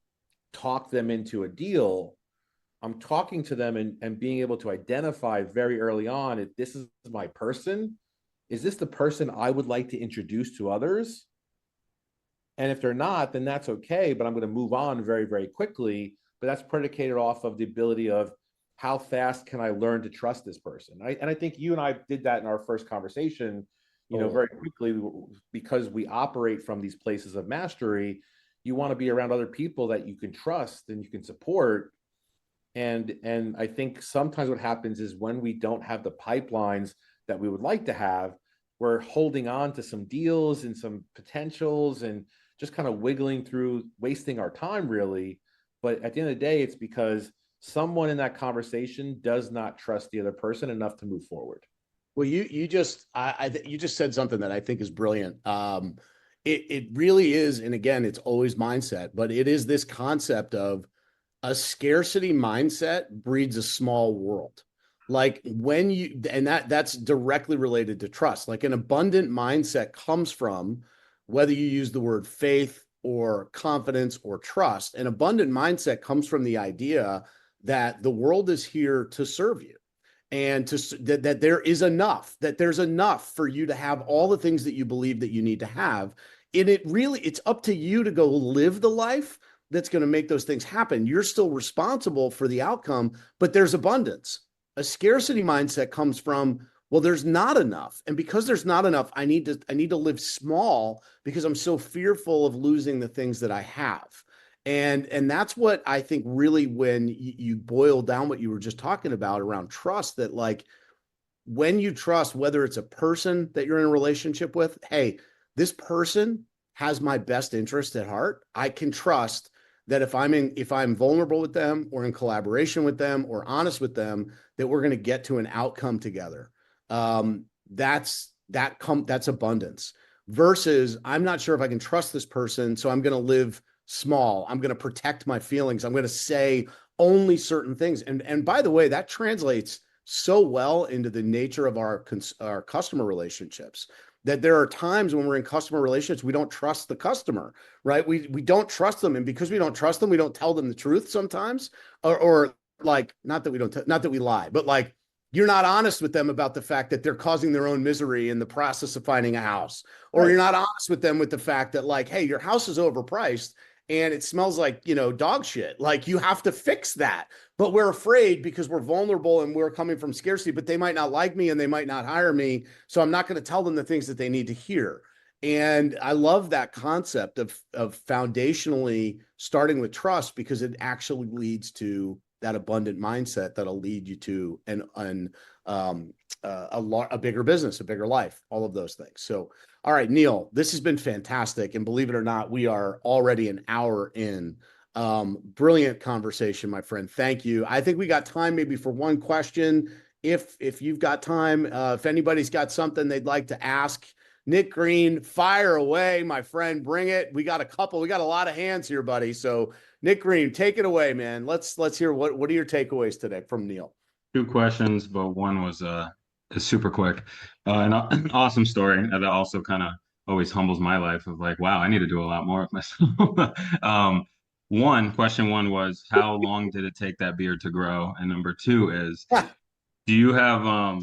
talk them into a deal. I'm talking to them and being able to identify very early on if this is my person. Is this the person I would like to introduce to others? And if they're not, then that's okay, but I'm going to move on very, very quickly. But that's predicated off of the ability of how fast can I learn to trust this person? And I think you and I did that in our first conversation, very quickly, because we operate from these places of mastery. You want to be around other people that you can trust and you can support. And I think sometimes what happens is when we don't have the pipelines that we would like to have, we're holding on to some deals and some potentials and just kind of wiggling through, wasting our time really. But at the end of the day, it's because someone in that conversation does not trust the other person enough to move forward. Well, you just said something that I think is brilliant. It really is, and again, it's always mindset, but it is this concept of a scarcity mindset breeds a small world. Like when you, and that's directly related to trust. Like an abundant mindset comes from, whether you use the word faith or confidence or trust, an abundant mindset comes from the idea that the world is here to serve you, and that there is enough, that there's enough for you to have all the things that you believe that you need to have. And it's up to you to go live the life that's going to make those things happen. You're still responsible for the outcome, but there's abundance. A scarcity mindset comes from, Well, there's not enough. And because there's not enough, I need to live small because I'm so fearful of losing the things that I have. And that's what I think really when you boil down what you were just talking about around trust, that like when you trust, whether it's a person that you're in a relationship with, hey, this person has my best interest at heart. I can trust that if I'm vulnerable with them or in collaboration with them or honest with them, that we're going to get to an outcome together. That's abundance versus I'm not sure if I can trust this person, so I'm going to live small. I'm going to protect my feelings. I'm going to say only certain things. And by the way, that translates so well into the nature of our customer relationships, that there are times when we're in customer relationships we don't trust the customer, right? We don't trust them, and because we don't trust them, we don't tell them the truth sometimes, or like not that we lie, but like you're not honest with them about the fact that they're causing their own misery in the process of finding a house, or Right. you're not honest with them with the fact that like, hey, your house is overpriced and it smells like, dog shit. Like you have to fix that. But we're afraid because we're vulnerable and we're coming from scarcity, but they might not like me and they might not hire me. So I'm not going to tell them the things that they need to hear. And I love that concept of foundationally starting with trust, because it actually leads to that abundant mindset that'll lead you to a bigger business, a bigger life, all of those things. So, all right, Neal, this has been fantastic. And believe it or not, we are already an hour in. Brilliant conversation, my friend. Thank you. I think we got time maybe for one question. If you've got time, if anybody's got something they'd like to ask, Nick Green, fire away, my friend. Bring it. We got a lot of hands here, buddy. So Nick Green, take it away, man. Let's hear what are your takeaways today from Neal? Two questions, but one was is super quick. An awesome story that also kind of always humbles my life of like, wow, I need to do a lot more of myself. Question one was, how long did it take that beard to grow? And number two is, do you have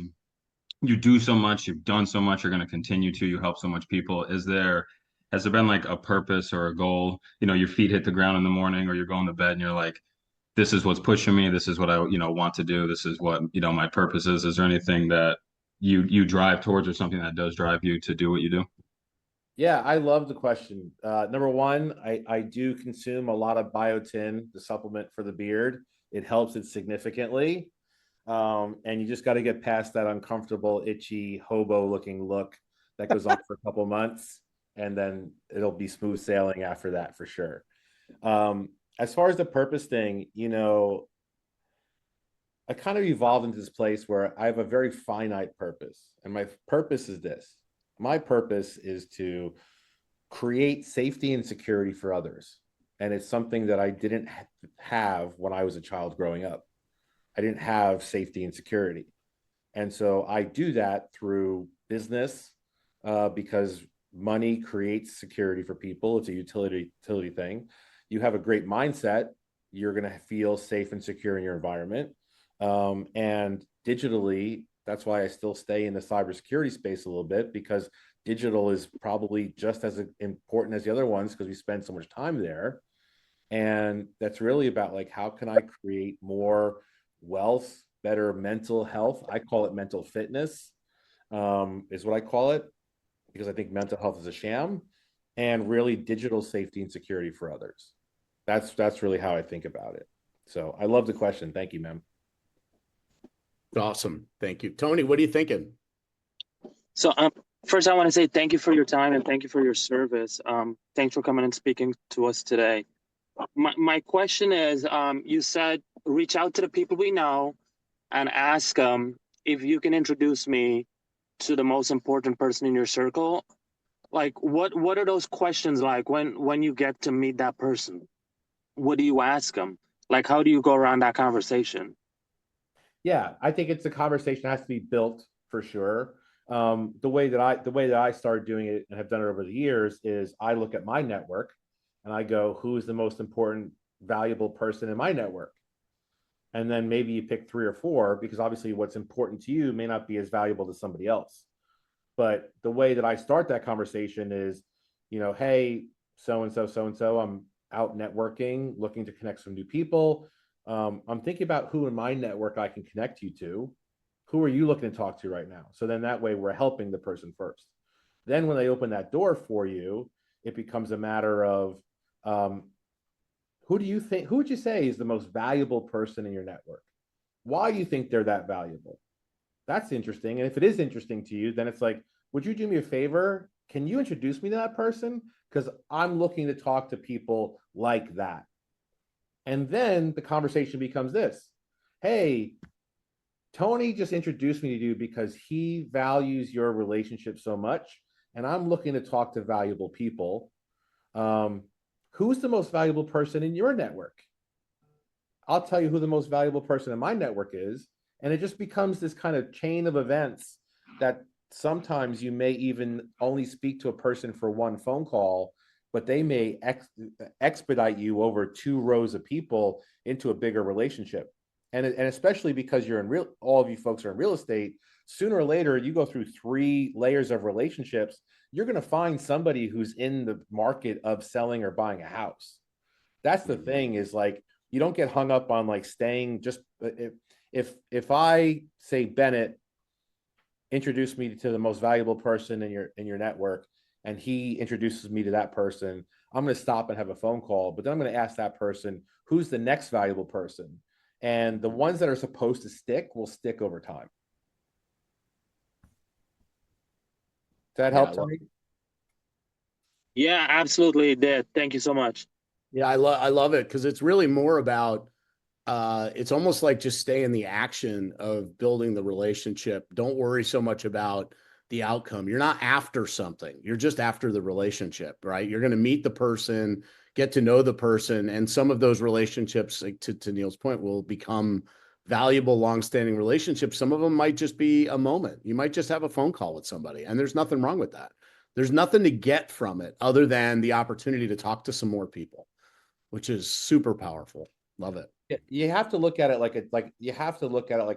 you do so much, you've done so much, you're going to continue to, you help so much people. Has there been like a purpose or a goal? You know, your feet hit the ground in the morning or you're going to bed and you're like, this is what's pushing me. This is what I, want to do. This is what, my purpose is. Is there anything that you drive towards or something that does drive you to do what you do? Yeah, I love the question. Number one, I do consume a lot of biotin, the supplement for the beard. It helps it significantly. And you just got to get past that uncomfortable, itchy, hobo looking look that goes on for a couple months. And then it'll be smooth sailing after that for sure. As far as the purpose thing, I kind of evolved into this place where I have a very finite purpose. And my purpose is this. My purpose is to create safety and security for others. And it's something that I didn't have when I was a child growing up. I didn't have safety and security. And so I do that through business because money creates security for people. It's a utility thing. You have a great mindset, you're going to feel safe and secure in your environment. And digitally, that's why I still stay in the cybersecurity space a little bit, because digital is probably just as important as the other ones because we spend so much time there. And that's really about like, how can I create more wealth, better mental health? I call it mental fitness, is what I call it, because I think mental health is a sham, and really digital safety and security for others. That's really how I think about it. So I love the question. Thank you, ma'am. Awesome. Thank you. Tony, what are you thinking? So first, I want to say thank you for your time and thank you for your service. Thanks for coming and speaking to us today. My question is, you said reach out to the people we know and ask them if you can introduce me to the most important person in your circle. Like, what are those questions like when you get to meet that person? What do you ask them? Like, how do you go around that conversation? Yeah, I think it's a conversation that has to be built for sure. The way that I started doing it and have done it over the years is I look at my network and I go, who is the most important, valuable person in my network? And then maybe you pick 3 or 4, because obviously what's important to you may not be as valuable to somebody else. But the way that I start that conversation is, hey, so and so, I'm out networking, looking to connect some new people. I'm thinking about who in my network I can connect you to. who are you looking to talk to right now? So then that way we're helping the person first. Then when they open that door for you, it becomes a matter of who would you say is the most valuable person in your network? Why do you think they're that valuable? That's interesting. And if it is interesting to you, then it's like, would you do me a favor? Can you introduce me to that person? Because I'm looking to talk to people like that. And then the conversation becomes this. Hey, Tony just introduced me to you because he values your relationship so much. And I'm looking to talk to valuable people. Who's the most valuable person in your network? I'll tell you who the most valuable person in my network is. And it just becomes this kind of chain of events that sometimes you may even only speak to a person for one phone call, but they may expedite you over 2 rows of people into a bigger relationship. And especially because all of you folks are in real estate, sooner or later, you go through 3 layers of relationships, you're going to find somebody who's in the market of selling or buying a house. That's the thing, is like, you don't get hung up on like staying just, if I say, Bennett, introduce me to the most valuable person in your network, and he introduces me to that person, I'm going to stop and have a phone call, but then I'm going to ask that person, who's the next valuable person? And the ones that are supposed to stick will stick over time. Does that help, Tony? Yeah, absolutely it did. Thank you so much. Yeah, I love it, because it's really more about it's almost like just stay in the action of building the relationship. Don't worry so much about the outcome. You're not after something. You're just after the relationship, right? You're going to meet the person, get to know the person, and some of those relationships, like to Neal's point, will become valuable, longstanding relationships. Some of them might just be a moment. You might just have a phone call with somebody, and there's nothing wrong with that. There's nothing to get from it other than the opportunity to talk to some more people, which is super powerful. Love it. You have to look at it like a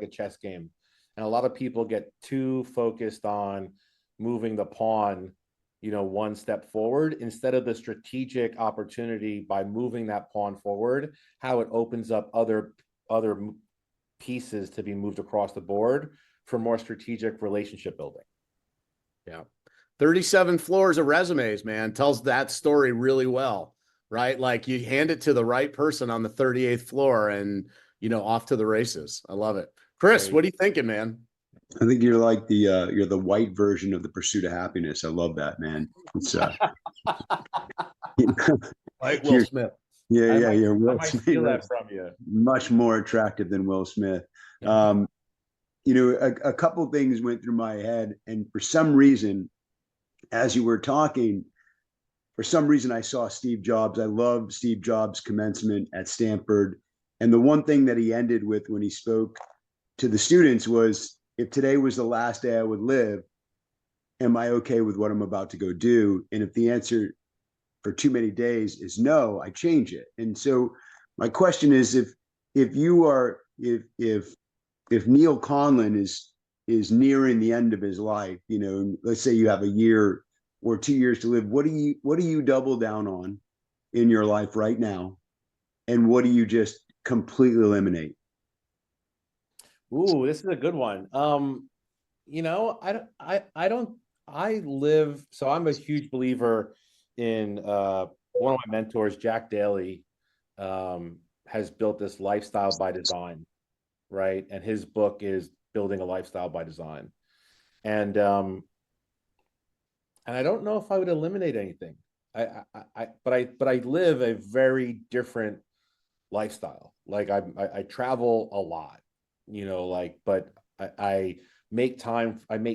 chess game. And a lot of people get too focused on moving the pawn, one step forward, instead of the strategic opportunity by moving that pawn forward, how it opens up other pieces to be moved across the board for more strategic relationship building. Yeah. 37 floors of resumes, man, tells that story really well, right? Like, you hand it to the right person on the 38th floor and, off to the races. I love it. Chris, what are you thinking, man? I think you're like you're the white version of The Pursuit of Happiness. I love that, man. It's Like Will Smith. Yeah, you're Will I might Smith. steal that from you. Much more attractive than Will Smith. Yeah. A couple of things went through my head, and for some reason, as you were talking, I saw Steve Jobs. I love Steve Jobs' commencement at Stanford. And the one thing that he ended with when he spoke to the students was, if today was the last day I would live, am I okay with what I'm about to go do? And if the answer for too many days is no, I change it. And so my question is, if Neal Conlon is nearing the end of his life, let's say you have a year or 2 years to live, what do you double down on in your life right now? And what do you just completely eliminate? Ooh, this is a good one. So I'm a huge believer in one of my mentors, Jack Daly, has built this lifestyle by design, right? And his book is Building a Lifestyle by Design. And I don't know if I would eliminate anything. But I live a very different lifestyle. Like I travel a lot, but I make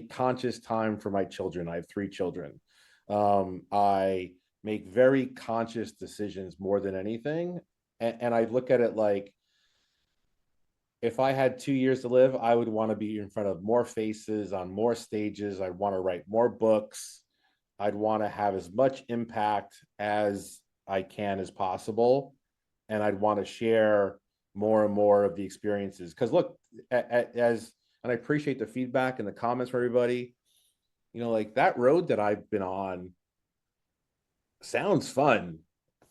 conscious time for my children. I have 3 children. I make very conscious decisions more than anything. And I look at it like, if I had 2 years to live, I would want to be in front of more faces on more stages. I'd want to write more books. I'd want to have as much impact as I can as possible. And I'd want to share more and more of the experiences. Because look, and I appreciate the feedback and the comments from everybody, like that road that I've been on sounds fun.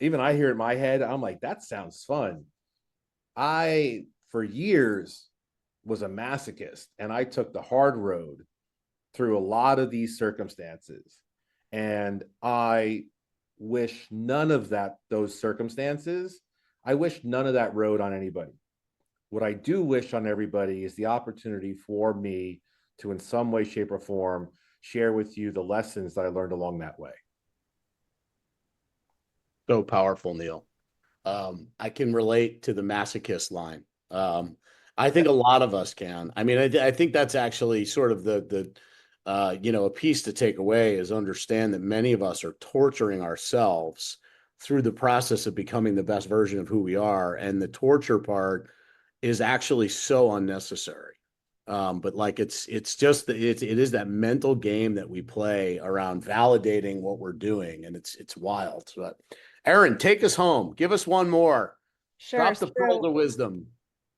Even I hear it in my head, I'm like, that sounds fun. For years, was a masochist, and I took the hard road through a lot of these circumstances. And I wish none of those circumstances, I wish none of that road on anybody. What I do wish on everybody is the opportunity for me to, in some way, shape, or form, share with you the lessons that I learned along that way. So powerful, Neal. I can relate to the masochist line. I think a lot of us can. I mean, I think that's actually sort of a piece to take away is understand that many of us are torturing ourselves through the process of becoming the best version of who we are. And the torture part is actually so unnecessary. But like it's just it is that mental game that we play around validating what we're doing, and it's wild. But Erin, take us home. Give us one more. Sure. Drop the pearl of wisdom.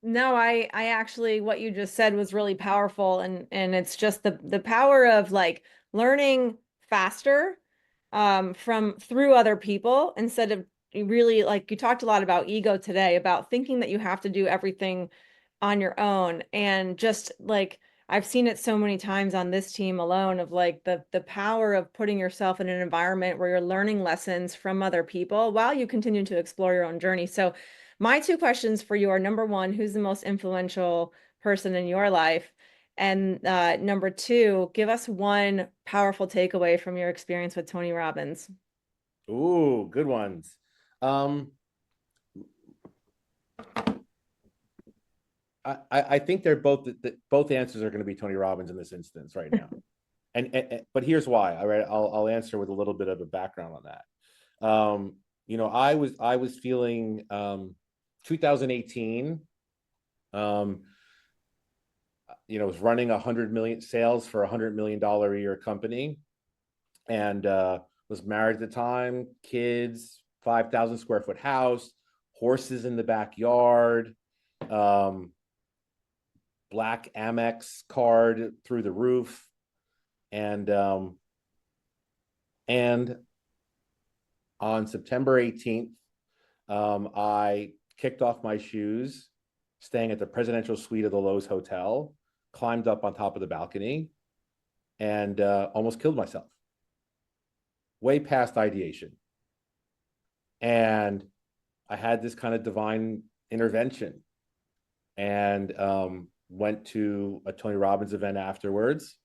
No, I actually, what you just said was really powerful, and it's just the power of like learning faster from through other people instead of really, like, you talked a lot about ego today, about thinking that you have to do everything on your own. And just like I've seen it so many times on this team alone, of like the power of putting yourself in an environment where you're learning lessons from other people while you continue to explore your own journey. So my two questions for you are, number one, who's the most influential person in your life? And number two, give us one powerful takeaway from your experience with Tony Robbins. Ooh, good ones. I think they're both answers are going to be Tony Robbins in this instance right now. But here's why. All right, I'll answer with a little bit of a background on that. I was feeling 2018. Was running 100 million sales for $100 million a year company, and was married at the time, kids, 5,000 square foot house, horses in the backyard, black Amex card through the roof. And on September 18th, I kicked off my shoes, staying at the presidential suite of the Lowe's Hotel, climbed up on top of the balcony, and almost killed myself. Way past ideation. And I had this kind of divine intervention, and went to a Tony Robbins event afterwards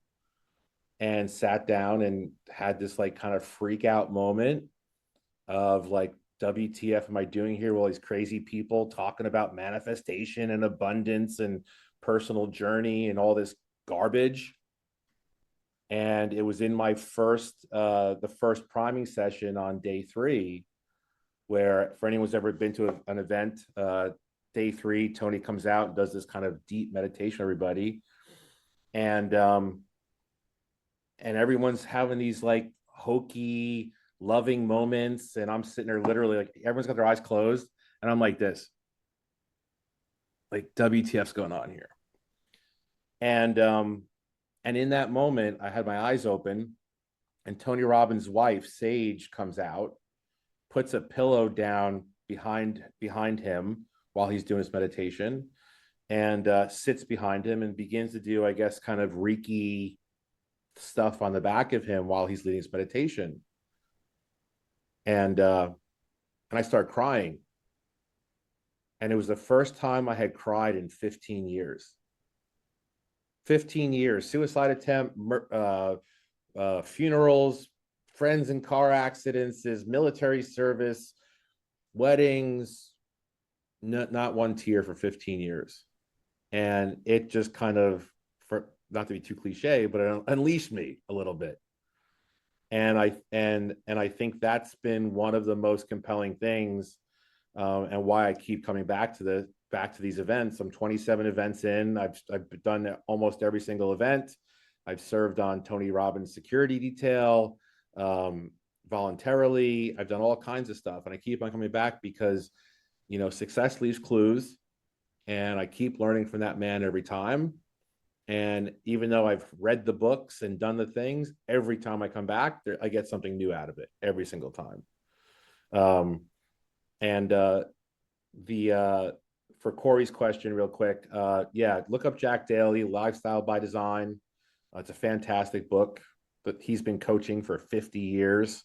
and sat down and had this like kind of freak out moment of like, WTF am I doing here with all these crazy people talking about manifestation and abundance and personal journey and all this garbage. And it was in my the first priming session on day 3, where, for anyone who's ever been to an event, day 3, Tony comes out and does this kind of deep meditation, everybody. And everyone's having these like hokey, loving moments. And I'm sitting there literally like, everyone's got their eyes closed. And I'm like this, like, WTF's going on here. And in that moment, I had my eyes open, and Tony Robbins' wife, Sage, comes out, puts a pillow down behind him while he's doing his meditation, and sits behind him and begins to do, I guess, kind of Reiki stuff on the back of him while he's leading his meditation. And I start crying. And it was the first time I had cried in 15 years. 15 years, suicide attempt, funerals, friends in car accidents, military service, weddings, not one tear for 15 years. And it just kind of, for not to be too cliche, but it unleashed me a little bit. And I think that's been one of the most compelling things, and why I keep coming back to these events. I'm 27 events in. I've done almost every single event. I've served on Tony Robbins security detail, voluntarily. I've done all kinds of stuff, and I keep on coming back because, success leaves clues, and I keep learning from that man every time. And even though I've read the books and done the things, every time I come back, I get something new out of it every single time. for Corey's question real quick. Yeah, look up Jack Daly, Lifestyle by Design. It's a fantastic book that he's been coaching for 50 years.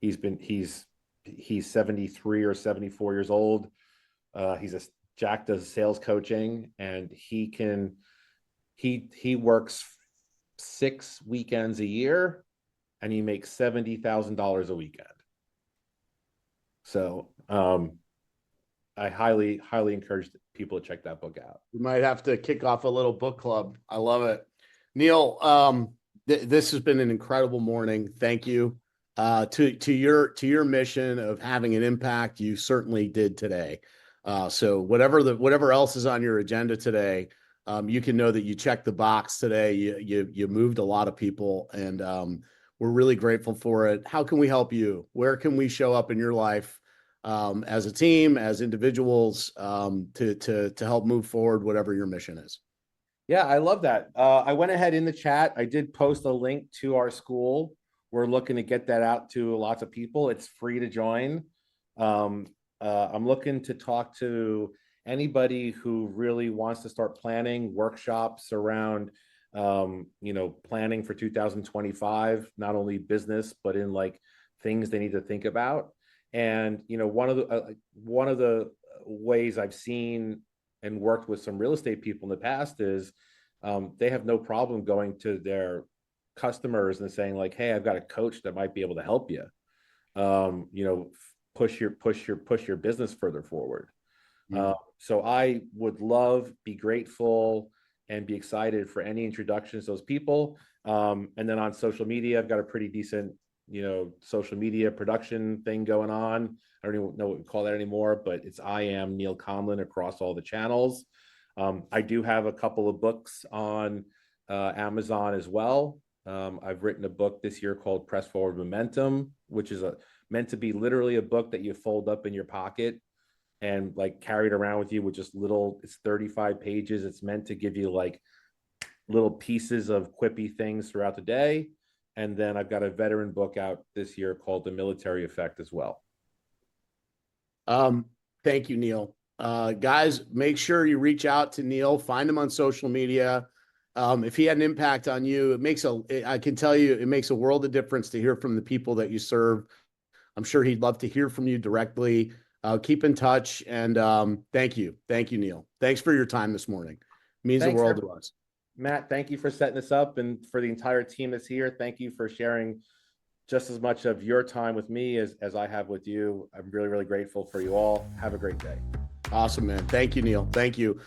He's 73 or 74 years old. Jack does sales coaching, and he works 6 weekends a year, and he makes $70,000 a weekend. So I highly encourage people to check that book out. We might have to kick off a little book club. I love it. Neal, this has been an incredible morning. Thank you. To your mission of having an impact, you certainly did today. So whatever else is on your agenda today, you can know that you checked the box today. You moved a lot of people, and we're really grateful for it. How can we help you? Where can we show up in your life as a team, as individuals, to help move forward whatever your mission is? Yeah, I love that. I went ahead in the chat. I did post a link to our school. We're looking to get that out to lots of people. It's free to join. I'm looking to talk to anybody who really wants to start planning workshops around, planning for 2025, not only business, but in like things they need to think about. And, one of the ways I've seen and worked with some real estate people in the past is they have no problem going to their customers and saying like, hey, I've got a coach that might be able to help you, push your business further forward. So I would be grateful and be excited for any introductions to those people. And then on social media, I've got a pretty decent, social media production thing going on. I don't even know what we call that anymore, but I am Neal Conlon across all the channels. I do have a couple of books on Amazon as well. I've written a book this year called Press Forward Momentum, which is meant to be literally a book that you fold up in your pocket and like carry it around with you with just it's 35 pages. It's meant to give you like little pieces of quippy things throughout the day. And then I've got a veteran book out this year called The Military Effect as well. Thank you, Neal. Guys, make sure you reach out to Neal, find him on social media. If he had an impact on you, I can tell you, it makes a world of difference to hear from the people that you serve. I'm sure he'd love to hear from you directly. Keep in touch, and thank you, Neal. Thanks for your time this morning. It means the world to us. Matt, thank you for setting this up, and for the entire team that's here, thank you for sharing just as much of your time with me as I have with you. I'm really, really grateful for you all. Have a great day. Awesome, man. Thank you, Neal. Thank you.